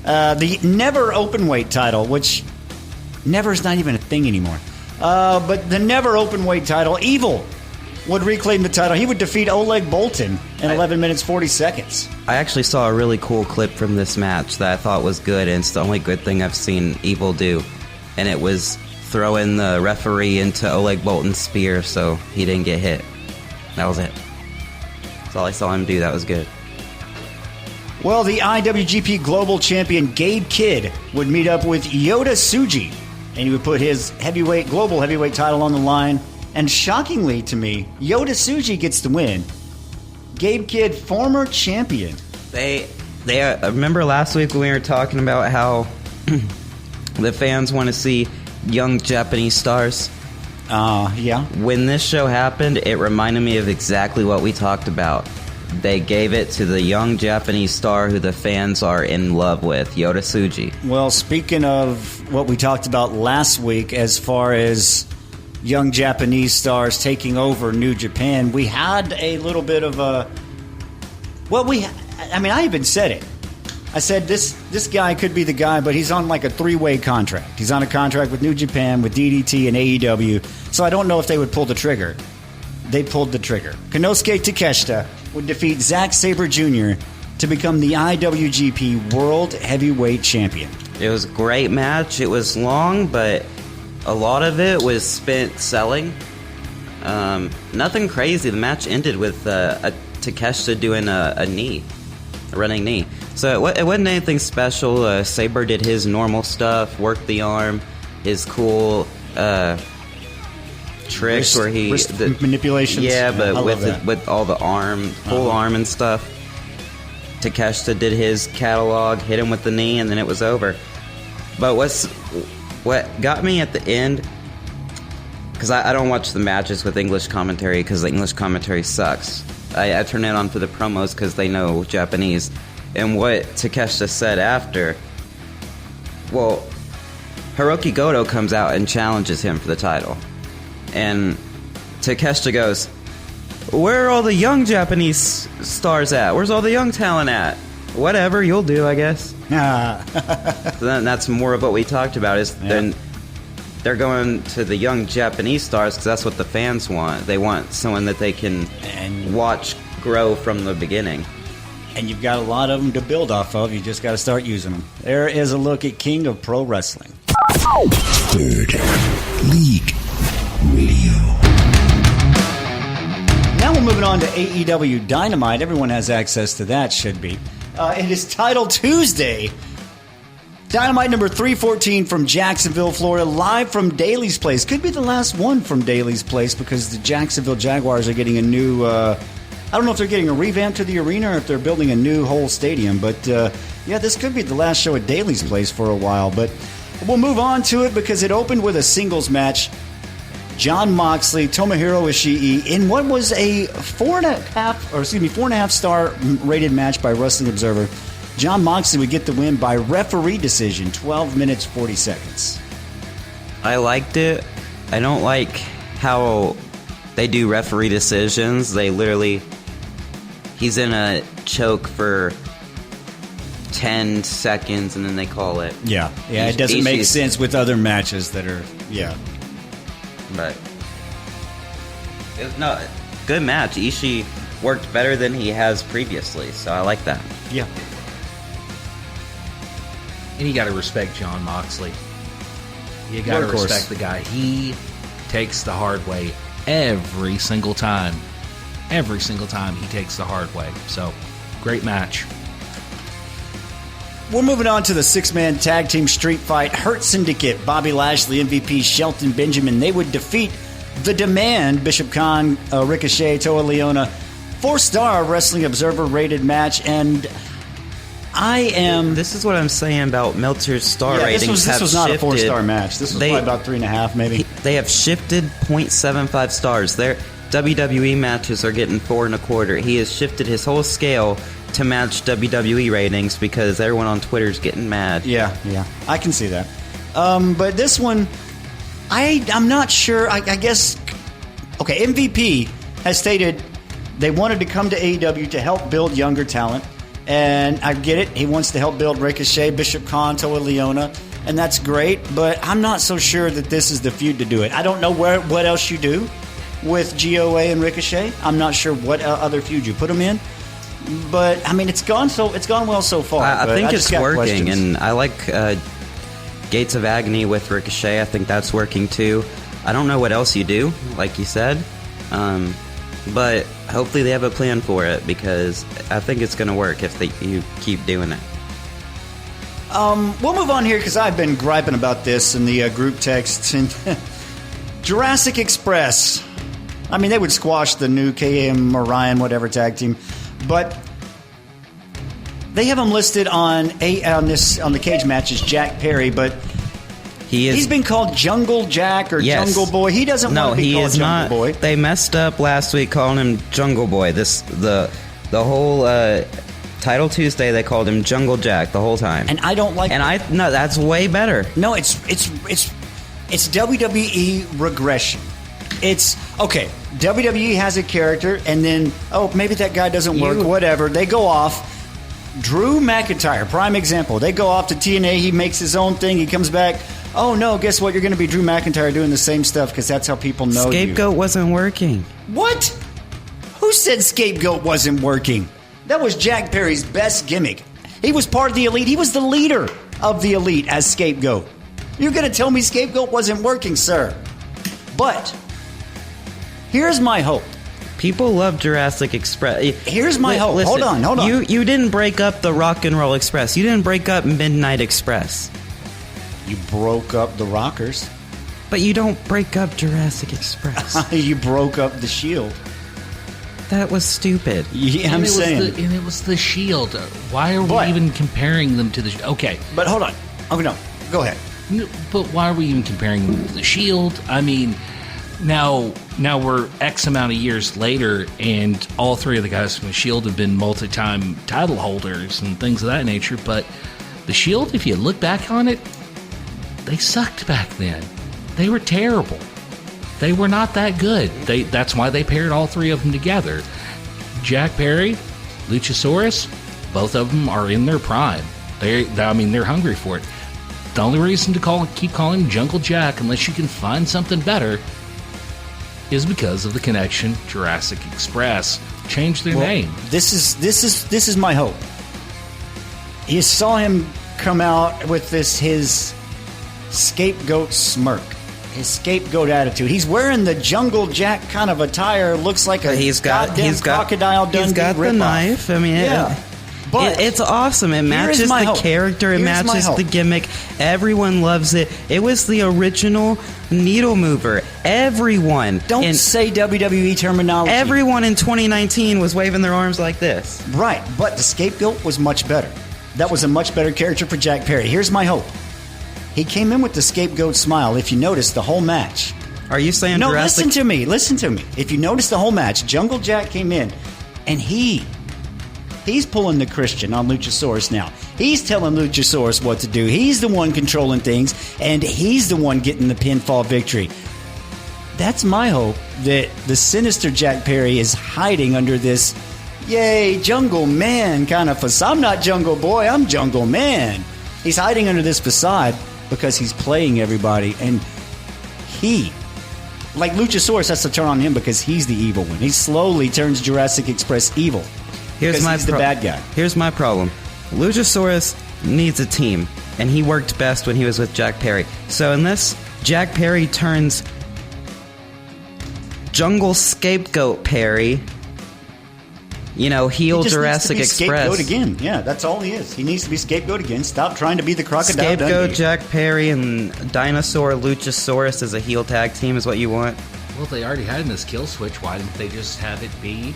The Never Openweight title, which Never is not even a thing anymore. But the Never Openweight title, Evil would reclaim the title. He would defeat Oleg Boltin in 11 minutes 40 seconds. I actually saw a really cool clip from this match that I thought was good, and it's the only good thing I've seen Evil do. And it was throwing the referee into Oleg Boltin's spear so he didn't get hit. That was it. That's all I saw him do. That was good. Well, the IWGP Global Champion Gabe Kidd would meet up with Yota Tsuji, and he would put his global heavyweight title on the line. And shockingly to me, Yota Tsuji gets the win. Gabe Kidd, former champion. They remember last week when we were talking about how the fans want to see young Japanese stars? Yeah. When this show happened, it reminded me of exactly what we talked about. They gave it to the young Japanese star who the fans are in love with, Yota Tsuji. Well, speaking of what we talked about last week as far as young Japanese stars taking over New Japan, we had a little bit of a... Well, I even said it. I said this guy could be the guy, but he's on like a 3-way contract. He's on a contract with New Japan, with DDT, and AEW, so I don't know if they would pull the trigger. They pulled the trigger. Konosuke Takeshita would defeat Zack Sabre Jr. to become the IWGP World Heavyweight Champion. It was a great match. It was long, but a lot of it was spent selling. Nothing crazy. The match ended with Takeshita doing a running knee. So it wasn't anything special. Sabre did his normal stuff, worked the arm, his cool tricks where he wrist manipulations. Yeah, but with all the full arm and stuff. Takeshita did his catalog, hit him with the knee, and then it was over. But what got me at the end, because I don't watch the matches with English commentary because the English commentary sucks. I turn it on for the promos because they know Japanese. And what Takeshita said after, well, Hiroki Goto comes out and challenges him for the title. And Takeshita goes, "Where are all the young Japanese stars at? Where's all the young talent at? Whatever, you'll do, I guess." So then that's more of what we talked about. Then they're going to the young Japanese stars because that's what the fans want. They want someone that they can watch grow from the beginning. And you've got a lot of them to build off of. You just got to start using them. There is a look at King of Pro Wrestling. Third League Radio. Now we're moving on to AEW Dynamite. Everyone has access to that, should be. It is Title Tuesday. Dynamite number 314 from Jacksonville, Florida, live from Daly's Place. Could be the last one from Daly's Place because the Jacksonville Jaguars are getting a new... I don't know if they're getting a revamp to the arena or if they're building a new whole stadium. But, yeah, this could be the last show at Daly's Place for a while. But we'll move on to it because it opened with a singles match. Jon Moxley, Tomohiro Ishii, in what was a 4.5 star rated match by Wrestling Observer. Jon Moxley would get the win by referee decision, 12 minutes, 40 seconds. I liked it. I don't like how they do referee decisions. They literally... He's in a choke for 10 seconds and then they call it. Yeah, it doesn't make sense with other matches that are... Yeah. But... It was not... Good match. Ishii worked better than he has previously, so I like that. Yeah. And you got to respect Jon Moxley. You got to respect the guy. He takes the hard way every single time. Every single time he takes the hard way. So, great match. We're moving on to the six-man tag team street fight. Hurt Syndicate, Bobby Lashley, MVP Shelton Benjamin. They would defeat The Demand, Bishop Khan, Ricochet, Toa Leona. 4-star Wrestling Observer rated match, and I am... This is what I'm saying about Meltzer's star ratings. This was not a 4-star match. This was probably about 3.5, maybe. They have shifted 0.75 stars. Their WWE matches are getting 4.25. He has shifted his whole scale to match WWE ratings because everyone on Twitter is getting mad. Yeah, I can see that. But this one, I'm not sure. I guess... Okay, MVP has stated they wanted to come to AEW to help build younger talent. And I get it. He wants to help build Ricochet, Bishop Khan, Toa Leona. And that's great. But I'm not so sure that this is the feud to do it. I don't know what else you do with GOA and Ricochet. I'm not sure what other feud you put them in. But, I mean, it's gone well so far. I think it's working. And I like Gates of Agony with Ricochet. I think that's working too. I don't know what else you do, like you said. But hopefully they have a plan for it because I think it's going to work if you keep doing it. We'll move on here because I've been griping about this in the group texts. And Jurassic Express. I mean, they would squash the new KM Orion, whatever tag team. But they have them listed on the cage match as Jack Perry, but he's been called Jungle Jack or Jungle Boy. He doesn't want to be called Jungle Boy. They messed up last week calling him Jungle Boy. The whole Title Tuesday they called him Jungle Jack the whole time. And I don't like that. No, that's way better. No, it's WWE regression. It's okay. WWE has a character, and then maybe that guy doesn't work. Whatever. They go off. Drew McIntyre, prime example. They go off to TNA. He makes his own thing. He comes back. Oh, no, guess what? You're going to be Drew McIntyre doing the same stuff because that's how people know Scapegoat wasn't working. What? Who said Scapegoat wasn't working? That was Jack Perry's best gimmick. He was part of the Elite. He was the leader of the Elite as Scapegoat. You're going to tell me Scapegoat wasn't working, sir. But here's my hope. People love Jurassic Express. Here's my hope. Listen, Hold on. You didn't break up the Rock and Roll Express. You didn't break up Midnight Express. You broke up the Rockers. But you don't break up Jurassic Express. You broke up the Shield. That was stupid. Yeah, I'm saying. And it was the Shield. Why are we even comparing them to the... Okay. But hold on. Oh, no. Go ahead. No, but why are we even comparing them to the Shield? I mean... Now we're X amount of years later, and all three of the guys from the Shield have been multi-time title holders and things of that nature. But the Shield, if you look back on it, they sucked back then. They were terrible. They were not that good. That's why they paired all three of them together. Jack Perry, Luchasaurus, both of them are in their prime. They're hungry for it. the only reason to keep calling him Jungle Jack, unless you can find something better, is because of the connection. Jurassic Express changed their name. This is my hope. You saw him come out with his scapegoat smirk, his scapegoat attitude. He's wearing the Jungle Jack kind of attire. Looks like a goddamn Crocodile Dundee. He's got the knife. I mean, but it's awesome. It matches the character. It matches the gimmick. Everyone loves it. It was the original needle mover. Everyone. Don't say WWE terminology. Everyone in 2019 was waving their arms like this. Right, but the scapegoat was much better. That was a much better character for Jack Perry. Here's my hope. He came in with the scapegoat smile, if you notice, the whole match. Are you saying No, Jurassic... listen to me. If you notice the whole match, Jungle Jack came in, and he's pulling the Christian on Luchasaurus now. He's telling Luchasaurus what to do. He's the one controlling things, and he's the one getting the pinfall victory. That's my hope, that the sinister Jack Perry is hiding under this, yay, Jungle Man kind of facade. I'm not Jungle Boy, I'm Jungle Man. He's hiding under this facade because he's playing everybody, and like Luchasaurus has to turn on him because he's the evil one. He slowly turns Jurassic Express evil. He's the bad guy. Here's my problem. Luchasaurus needs a team, and he worked best when he was with Jack Perry. So unless Jack Perry turns Jungle Scapegoat Perry, heel Jurassic Express. Scapegoat again. Yeah, that's all he is. He needs to be scapegoat again. Stop trying to be the Crocodile Scapegoat Dundee. Jack Perry and Dinosaur Luchasaurus as a heel tag team is what you want? Well, if they already had in this kill switch, why didn't they just have it be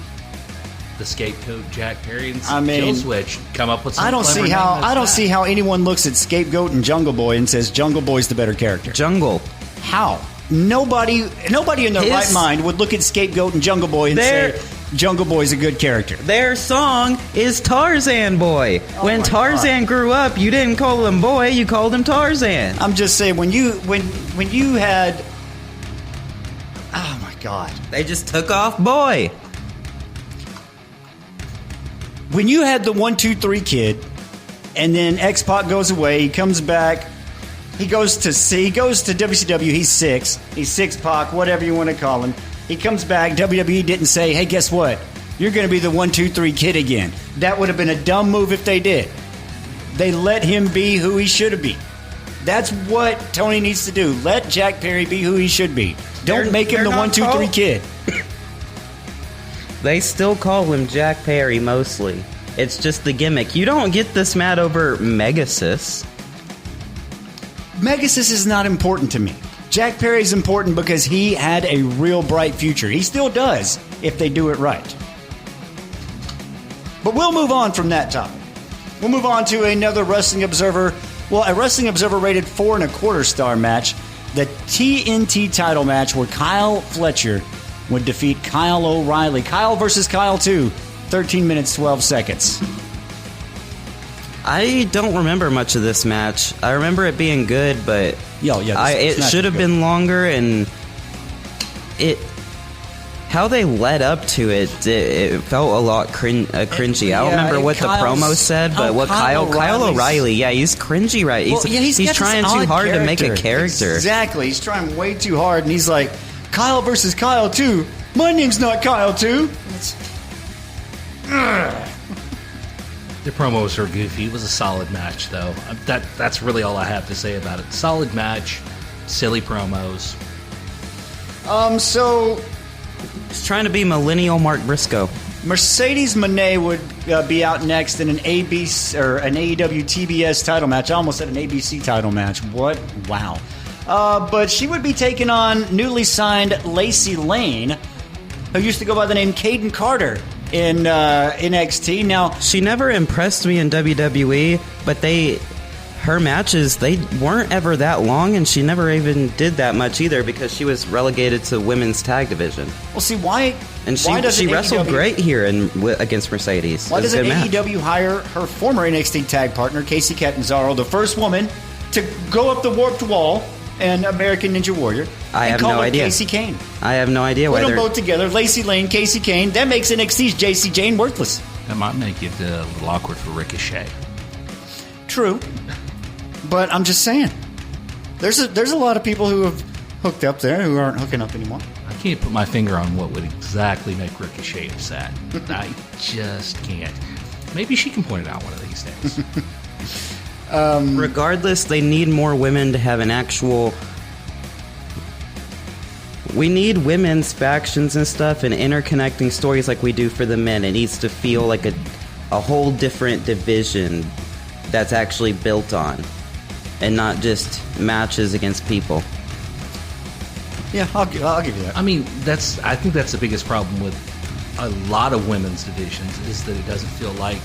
the scapegoat Jack Perry and kill switch? Come up with some I don't see how anyone looks at Scapegoat and Jungle Boy and says Jungle Boy's the better character. Jungle. How? Nobody in their right mind would look at Scapegoat and Jungle Boy and say Jungle Boy's a good character. Their song is Tarzan Boy. When Tarzan grew up, you didn't call him Boy, you called him Tarzan. I'm just saying, when you had... Oh, my God. They just took off Boy. When you had the 1-2-3 kid, and then X-Pac goes away, he comes back, he goes to WCW, he's 6. He's 6-Pac, whatever you want to call him. He comes back, WWE didn't say, hey, guess what? You're going to be the 1-2-3 kid again. That would have been a dumb move if they did. They let him be who he should be. That's what Tony needs to do. Let Jack Perry be who he should be. Don't make him the 1-2-3 kid. They still call him Jack Perry mostly. It's just the gimmick. You don't get this mad over Megasis. Megasis is not important to me. Jack Perry's important because he had a real bright future. He still does, if they do it right. But we'll move on from that topic. We'll move on to another Wrestling Observer. Well, a Wrestling Observer rated 4.25 star match. The TNT title match where Kyle Fletcher would defeat Kyle O'Reilly. Kyle versus Kyle 2. 13 minutes, 12 seconds. I don't remember much of this match. I remember it being good, but it should have been longer, and how they led up to it felt a lot cringy. I don't remember what the promo said, but what Kyle O'Reilly, he's cringy, right? He's trying too hard to make a character. Exactly, he's trying way too hard, and he's like, Kyle versus Kyle 2. My name's not Kyle 2. The promos are goofy. It was a solid match, though. That's really all I have to say about it. Solid match, silly promos. So he's trying to be millennial Mark Briscoe. Mercedes Moné would be out next in an ABC or an AEW TBS title match. I almost said an ABC title match. What? Wow. But she would be taking on newly signed Lacey Lane, who used to go by the name Caden Carter in NXT. Now, she never impressed me in WWE, but her matches, they weren't ever that long, and she never even did that much either because she was relegated to women's tag division. Well, see, why? And she wrestled great here against Mercedes. Why doesn't AEW hire her former NXT tag partner, Kacy Catanzaro, the first woman to go up the warped wall and American Ninja Warrior? I have no idea. Kacy Kane. I have no idea why they're... Put them both together, Lacey Lane, Kacy Kane. That makes NXT's JC Jane worthless. That might make it a little awkward for Ricochet. True. But I'm just saying, there's a lot of people who have hooked up there who aren't hooking up anymore. I can't put my finger on what would exactly make Ricochet upset. I just can't. Maybe she can point it out one of these days. Regardless, they need more women to have an actual... We need women's factions and stuff and interconnecting stories like we do for the men. It needs to feel like a whole different division that's actually built on, and not just matches against people. Yeah, I'll give you that. I mean, I think that's the biggest problem with a lot of women's divisions, is that it doesn't feel like...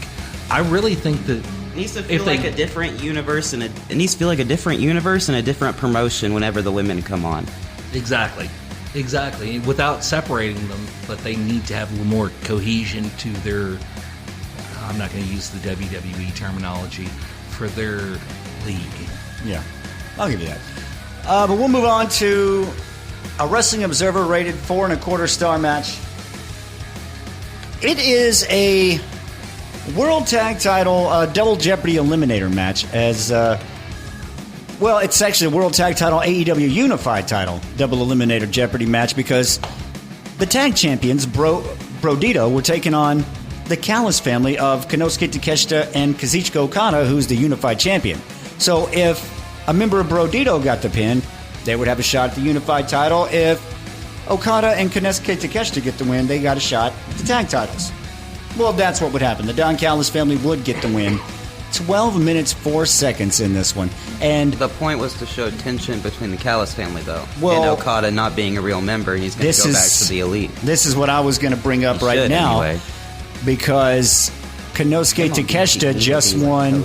I really think that... It needs to feel like a different universe, and it needs to feel like a different universe and a different promotion whenever the women come on. Exactly. Without separating them, but they need to have a little more cohesion to their... I'm not going to use the WWE terminology for their league. Yeah, I'll give you that. But we'll move on to a Wrestling Observer rated 4.25 star match. It is a World Tag Title Double Jeopardy Eliminator match. It's actually a World Tag Title AEW Unified Title Double Eliminator Jeopardy match, because the tag champions, Brodito, were taking on the Callis family of Konosuke Takeshita and Kazuchika Okada, who's the Unified Champion. So if a member of Brodito got the pin, they would have a shot at the Unified title. If Okada and Konosuke Takeshita get the win, they got a shot at the tag titles. Well, that's what would happen. The Don Callis family would get the win. 12 minutes, 4 seconds in this one. And the point was to show tension between the Callis family, though. Well, and Okada not being a real member, and he's going to go back to the Elite. This is what I was going to bring up right now. Anyway. Because Konosuke Takeshita just won...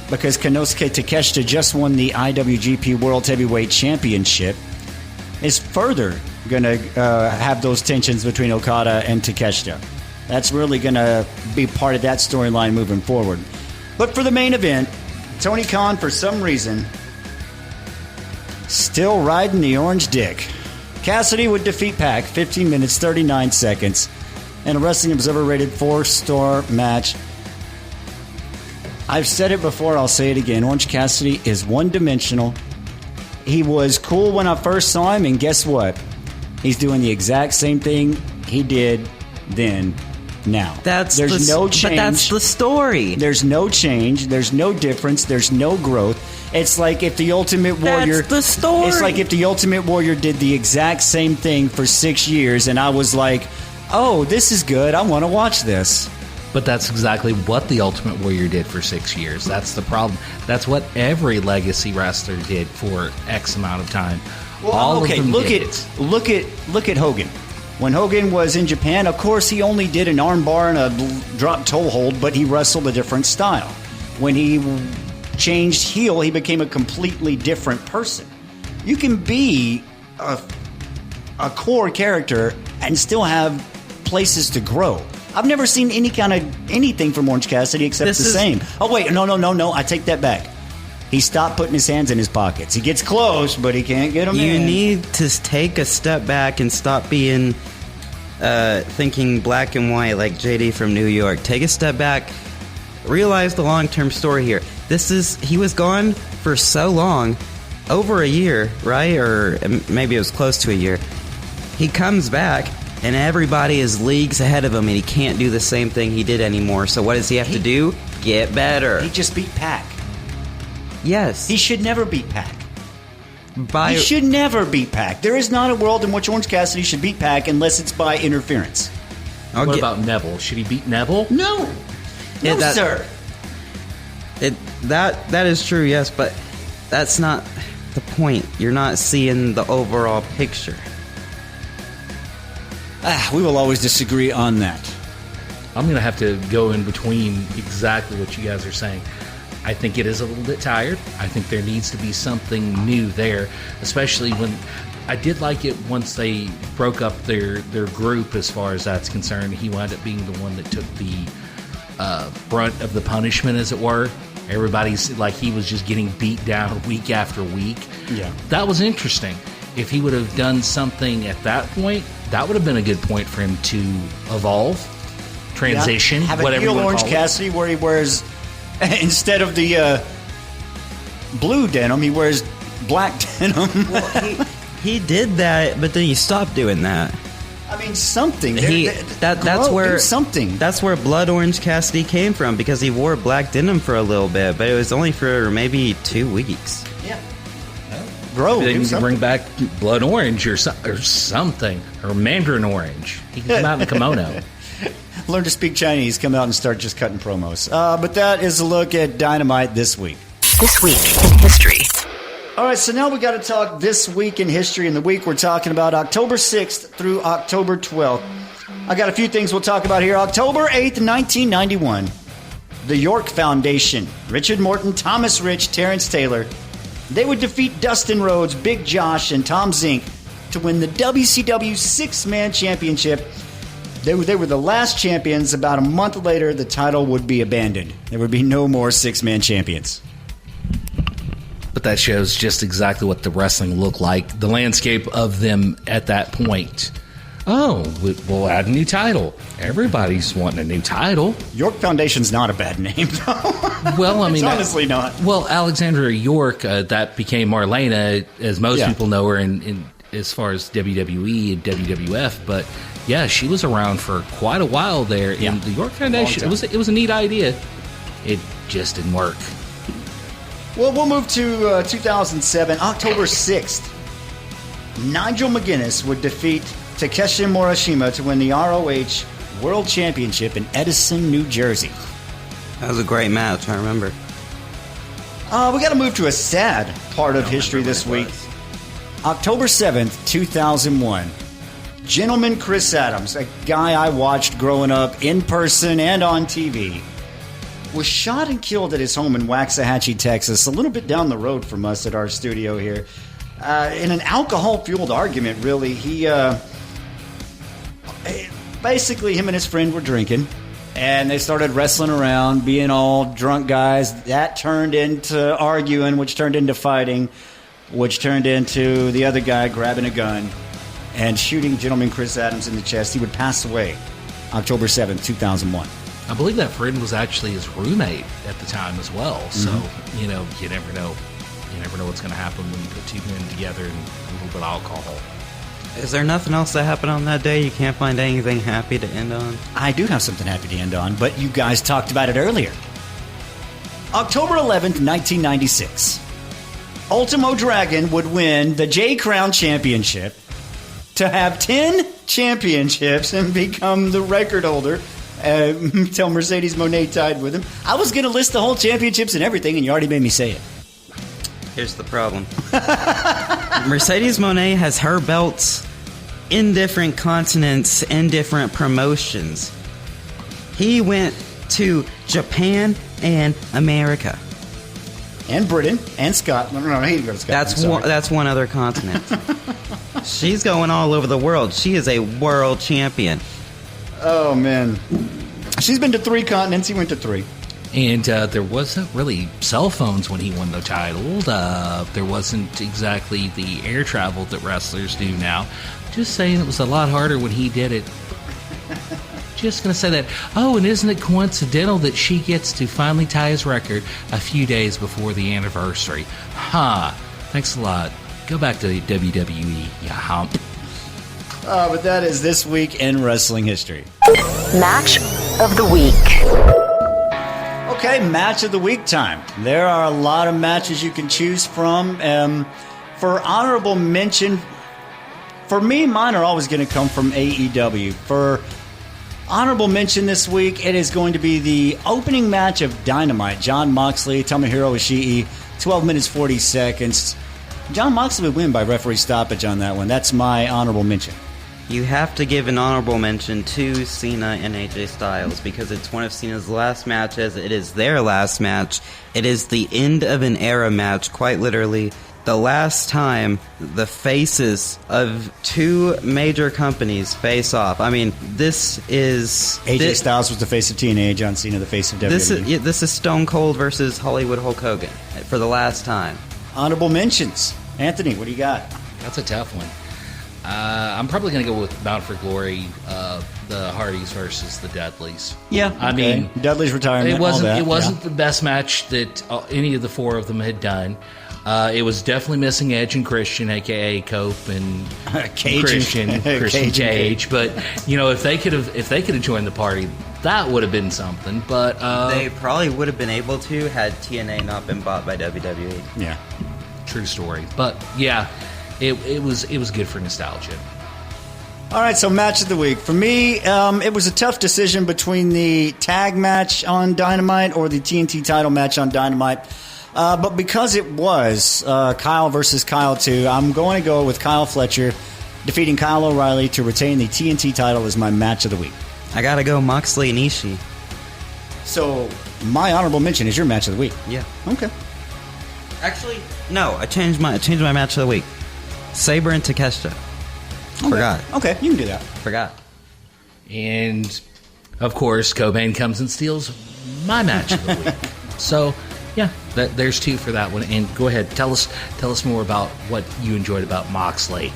Because Konosuke Takeshita just won the IWGP World Heavyweight Championship, is further going to have those tensions between Okada and Takeshita. That's really going to be part of that storyline moving forward. But for the main event, Tony Khan, for some reason, still riding the orange dick. Cassidy would defeat Pac, 15 minutes, 39 seconds, in a Wrestling Observer rated 4-star match. I've said it before, I'll say it again. Orange Cassidy is one-dimensional. He was cool when I first saw him, and guess what? He's doing the exact same thing he did then, now. There's no change. But that's the story. There's no change. There's no difference. There's no growth. It's like if the Ultimate Warrior... That's the story. It's like if the Ultimate Warrior did the exact same thing for 6 years, and I was like, oh, this is good. I want to watch this. But that's exactly what the Ultimate Warrior did for 6 years. That's the problem. That's what every legacy wrestler did for X amount of time. Well, all okay, of them look at Hogan. When Hogan was in Japan, of course, he only did an armbar and a drop toe hold, but he wrestled a different style. When he changed heel, he became a completely different person. You can be a core character and still have places to grow. I've never seen anything from Orange Cassidy except the same. Oh, wait, no, I take that back. He stopped putting his hands in his pockets. He gets close, but he can't get them in. You need to take a step back and stop being thinking black and white like JD from New York. Take a step back. Realize the long-term story here. He was gone for so long, over a year, right? Or maybe it was close to a year. He comes back, and everybody is leagues ahead of him, and he can't do the same thing he did anymore. So what does he have to do? Get better. He just beat Pac. Yes. He should never beat Pac. He should never beat Pac. There is not a world in which Orange Cassidy should beat Pac unless it's by interference. What about Neville? Should he beat Neville? No. No, sir. That is true, yes, but that's not the point. You're not seeing the overall picture. We will always disagree on that. I'm going to have to go in between exactly what you guys are saying. I think it is a little bit tired. I think there needs to be something new there, especially when I did like it once they broke up their group as far as that's concerned. He wound up being the one that took the brunt of the punishment, as it were. Everybody's like he was just getting beat down week after week. Yeah. That was interesting. If he would have done something at that point, that would have been a good point for him to evolve, transition, have whatever a you want to Orange call Cassidy where he wears... Instead of the blue denim. He wears black denim. Well, he did that, but then he stopped doing that. I mean, something. That's where something. That's where Blood Orange Cassidy came from, because he wore black denim for a little bit, but it was only for maybe 2 weeks. Yeah. Grow. They need to bring back Blood Orange or something, or Mandarin Orange. He can come out in a kimono. Learn to speak Chinese. Come out and start just cutting promos. But that is a look at Dynamite this week. This week in history. All right, so now we got to talk this week in history. And the week we're talking about October 6th through October 12th. I got a few things we'll talk about here. October 8th, 1991. The York Foundation. Richard Morton, Thomas Rich, Terrence Taylor. They would defeat Dustin Rhodes, Big Josh, and Tom Zink to win the WCW 6-Man Championship. They were the last champions. About a month later, the title would be abandoned. There would be no more 6-man champions. But that shows just exactly what the wrestling looked like, the landscape of them at that point. Oh, we'll add a new title. Everybody's wanting a new title. York Foundation's not a bad name, though. Well, I mean, it's honestly not. Well, Alexandria York, that became Marlena, as most people know her in as far as WWE and WWF. But yeah, she was around for quite a while there in the York Foundation. It was a neat idea. It just didn't work. Well, we'll move to 2007, October 6th. Nigel McGuinness would defeat Takeshi Morishima to win the ROH World Championship in Edison, New Jersey. That was a great match, I remember. We got to move to a sad part of history this week. October 7th, 2001. Gentleman Chris Adams, a guy I watched growing up in person and on TV, was shot and killed at his home in Waxahachie, Texas, a little bit down the road from us at our studio here. In an alcohol-fueled argument, really. He basically, him and his friend were drinking, and they started wrestling around, being all drunk guys. That turned into arguing, which turned into fighting, which turned into the other guy grabbing a gun and shooting Gentleman Chris Adams in the chest. He would pass away October 7th, 2001. I believe that friend was actually his roommate at the time as well. So, you never know. You never know what's going to happen when you put two men together and a little bit of alcohol. Is there nothing else that happened on that day? You can't find anything happy to end on? I do have something happy to end on, but you guys talked about it earlier. October 11th, 1996. Ultimo Dragon would win the J Crown Championship to have 10 championships and become the record holder. Till Mercedes Moné tied with him. I was going to list the whole championships and everything, and you already made me say it. Here's the problem. Mercedes Moné has her belts in different continents and different promotions. He went to Japan and America. And Britain and Scotland. No, he didn't go to Scotland. That's one other continent. She's going all over the world. She is a world champion. Oh, man. She's been to 3 continents. He went to 3. And there wasn't really cell phones when he won the title. There wasn't exactly the air travel that wrestlers do now. Just saying, it was a lot harder when he did it. Just going to say that. Oh, and isn't it coincidental that she gets to finally tie his record a few days before the anniversary? Thanks a lot. Go back to WWE, you hump. But that is this week in wrestling history. Match of the week. Okay, match of the week time. There are a lot of matches you can choose from. For honorable mention, for me, mine are always going to come from AEW. For honorable mention this week, it is going to be the opening match of Dynamite. Jon Moxley, Tomohiro Ishii, 12 minutes, 40 seconds. Jon Moxley would win by referee stoppage on that one. That's my honorable mention. You have to give an honorable mention to Cena and AJ Styles because it's one of Cena's last matches. It is their last match. It is the end of an era match, quite literally. The last time the faces of 2 major companies face off. I mean, this is... AJ Styles was the face of TNA, John Cena the face of WWE. This is Stone Cold versus Hollywood Hulk Hogan for the last time. Honorable mentions. Anthony, what do you got? That's a tough one. I'm probably going to go with Bound for Glory, the Hardys versus the Dudleys. Yeah, I mean, Dudley's retirement. It wasn't. all that, It wasn't the best match that any of the four of them had done. It was definitely missing Edge and Christian, aka Cope and Christian Cage. But if they could have joined the party, that would have been something. But they probably would have been able to had TNA not been bought by WWE. Yeah, true story. But yeah. It was good for nostalgia. All right, so match of the week. For me, it was a tough decision between the tag match on Dynamite or the TNT title match on Dynamite. But because it was Kyle versus Kyle 2, I'm going to go with Kyle Fletcher defeating Kyle O'Reilly to retain the TNT title as my match of the week. I got to go Moxley and Ishii. So my honorable mention is your match of the week. Yeah. Okay. Actually, no, I changed my match of the week. Sabre and Takeshita. Forgot. Okay, you can do that. Forgot. And, of course, Cobain comes and steals my match of the week. So, yeah, there's 2 for that one. And go ahead, tell us more about what you enjoyed about Moxley.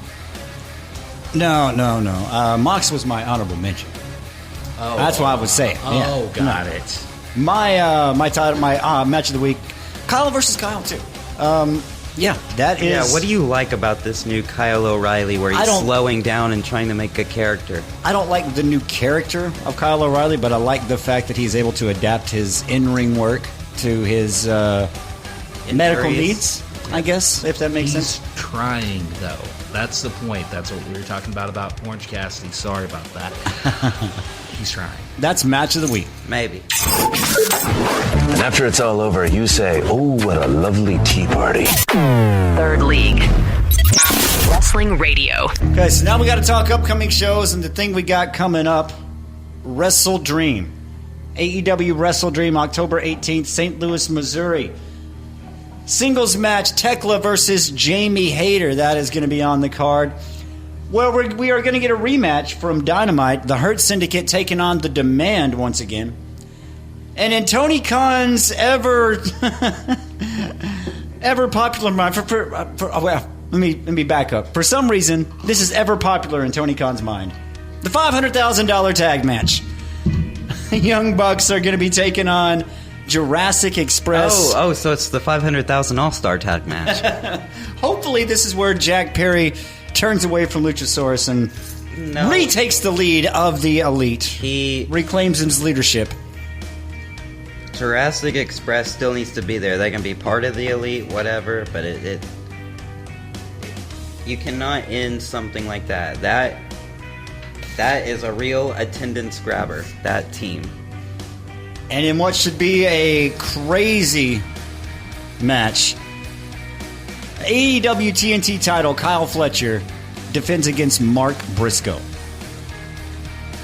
No. Mox was my honorable mention. Oh, that's what I would say. Oh, yeah. Got it. My match of the week, Kyle versus Kyle 2. Yeah, that is... Yeah, what do you like about this new Kyle O'Reilly where he's slowing down and trying to make a character? I don't like the new character of Kyle O'Reilly, but I like the fact that he's able to adapt his in-ring work to his medical needs, I guess, if that makes sense. He's trying, though. That's the point. That's what we were talking about Orange Cassidy. Sorry about that. He's trying. That's match of the week. Maybe. And after it's all over, you say, "Oh, what a lovely tea party." Third League. Wrestling Radio. Okay, so now we got to talk upcoming shows, and the thing we got coming up, WrestleDream. AEW WrestleDream, October 18th, St. Louis, Missouri. Singles match, Tekla versus Jamie Hayter. That is going to be on the card. Well, we are going to get a rematch from Dynamite. The Hurt Syndicate taking on The Demand once again. And in Tony Khan's ever popular mind, let me back up. For some reason, this is ever popular in Tony Khan's mind. The $500,000 tag match. Young Bucks are going to be taking on Jurassic Express. Oh, so it's the 500,000 All-Star tag match. Hopefully this is where Jack Perry turns away from Luchasaurus and retakes the lead of the Elite. He reclaims his leadership. Jurassic Express still needs to be there. They can be part of the Elite, whatever, but you cannot end something like that. That is a real attendance grabber, that team. And in what should be a crazy match, AEW TNT title, Kyle Fletcher defends against Mark Briscoe.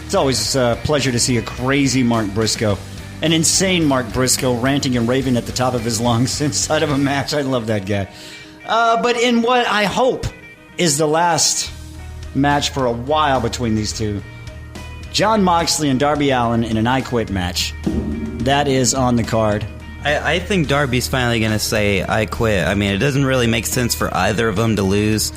It's always a pleasure to see a crazy Mark Briscoe. An insane Mark Briscoe ranting and raving at the top of his lungs inside of a match. I love that guy. But in what I hope is the last match for a while between these two, Jon Moxley and Darby Allin in an I Quit match. That is on the card. I think Darby's finally going to say, I quit. I mean, it doesn't really make sense for either of them to lose.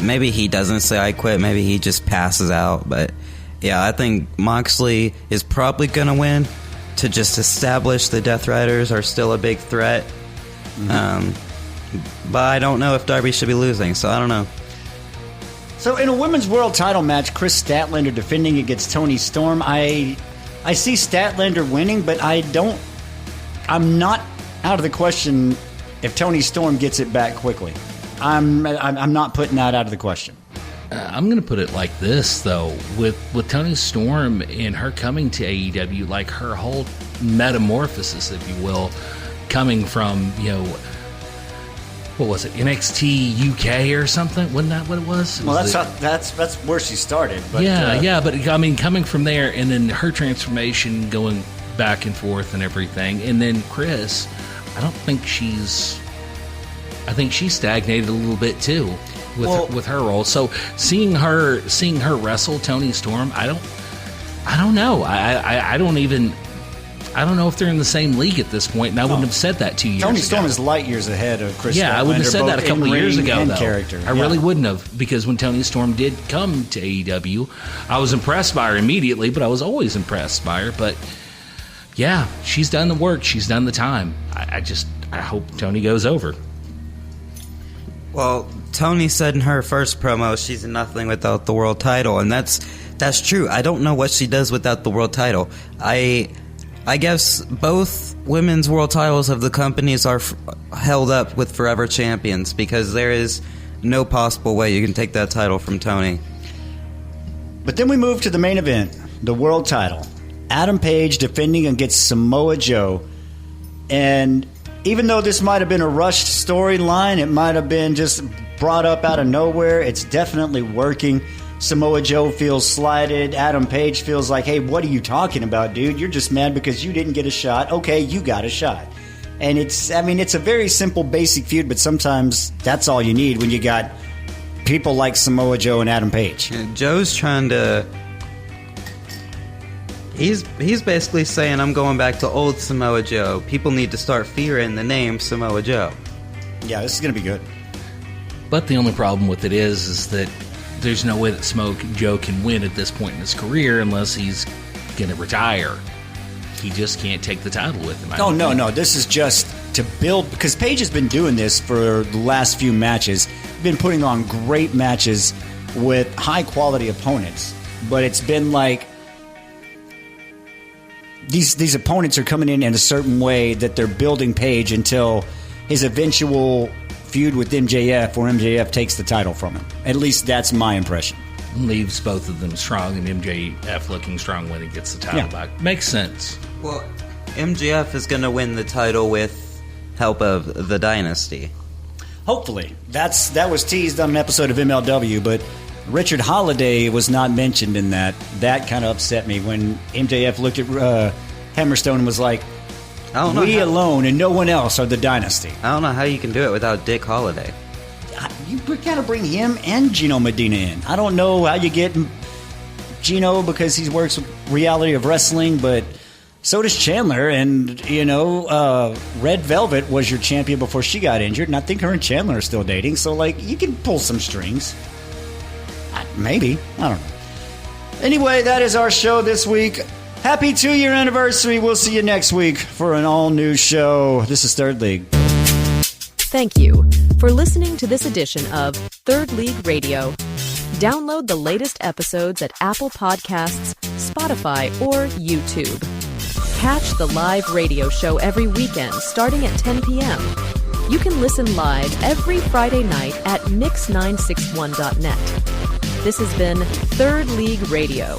Maybe he doesn't say I quit. Maybe he just passes out. But, yeah, I think Moxley is probably going to win to just establish the Death Riders are still a big threat. Mm-hmm. But I don't know if Darby should be losing, so I don't know. So in a women's world title match, Chris Statlander defending against Toni Storm. I see Statlander winning, but I'm not out of the question if Toni Storm gets it back quickly. I'm not putting that out of the question. I'm going to put it like this, though. With Toni Storm and her coming to AEW, like her whole metamorphosis, if you will, coming from, what was it, NXT UK or something? Wasn't that what it was? Well, that's where she started. But, but I mean, coming from there and then her transformation going back and forth and everything, and then Chris, I think she's stagnated a little bit too with her role. So seeing her wrestle Toni Storm, I don't know. I don't know if they're in the same league at this point, and I wouldn't have said that 2 years ago. Tony Storm is light years ahead of Chris. Yeah, I wouldn't have said that a couple of years ago, though. Character. I really wouldn't have, because when Tony Storm did come to AEW, I was impressed by her immediately, but I was always impressed by her. But yeah, she's done the work. She's done the time. I hope Tony goes over. Well, Tony said in her first promo she's nothing without the world title, and that's true. I don't know what she does without the world title. I guess both women's world titles of the companies are held up with forever champions, because there is no possible way you can take that title from Tony. But then we move to the main event, the world title. Adam Page defending against Samoa Joe. And even though this might have been a rushed storyline, it might have been just brought up out of nowhere, it's definitely working. Samoa Joe feels slighted. Adam Page feels like, hey, what are you talking about, dude? You're just mad because you didn't get a shot. Okay, you got a shot. And it's a very simple, basic feud, but sometimes that's all you need when you got people like Samoa Joe and Adam Page. Yeah, Joe's trying to... He's basically saying, I'm going back to old Samoa Joe. People need to start fearing the name Samoa Joe. Yeah, this is going to be good. But the only problem with it is that there's no way that Samoa Joe can win at this point in his career unless he's going to retire. He just can't take the title with him. No. This is just to build, because Page has been doing this for the last few matches. Been putting on great matches with high-quality opponents. But it's been like these opponents are coming in a certain way that they're building Page until his eventual feud with MJF, where MJF takes the title from him. At least that's my impression. Leaves both of them strong, and MJF looking strong when he gets the title back. Makes sense. Well, MJF is going to win the title with help of the Dynasty. Hopefully. That was teased on an episode of MLW, but Richard Holiday was not mentioned in that. That kind of upset me when MJF looked at Hammerstone and was like, we alone and no one else are the Dynasty. I don't know how you can do it without Dick Holiday. You got to bring him and Gino Medina in. I don't know how you get Gino because he works with Reality of Wrestling, but so does Chandler. And, Red Velvet was your champion before she got injured, and I think her and Chandler are still dating. So, you can pull some strings. Maybe. I don't know. Anyway, that is our show this week. Happy 2-year anniversary. We'll see you next week for an all-new show. This is Third League. Thank you for listening to this edition of Third League Radio. Download the latest episodes at Apple Podcasts, Spotify, or YouTube. Catch the live radio show every weekend starting at 10 p.m. You can listen live every Friday night at mix961.net. This has been Third League Radio.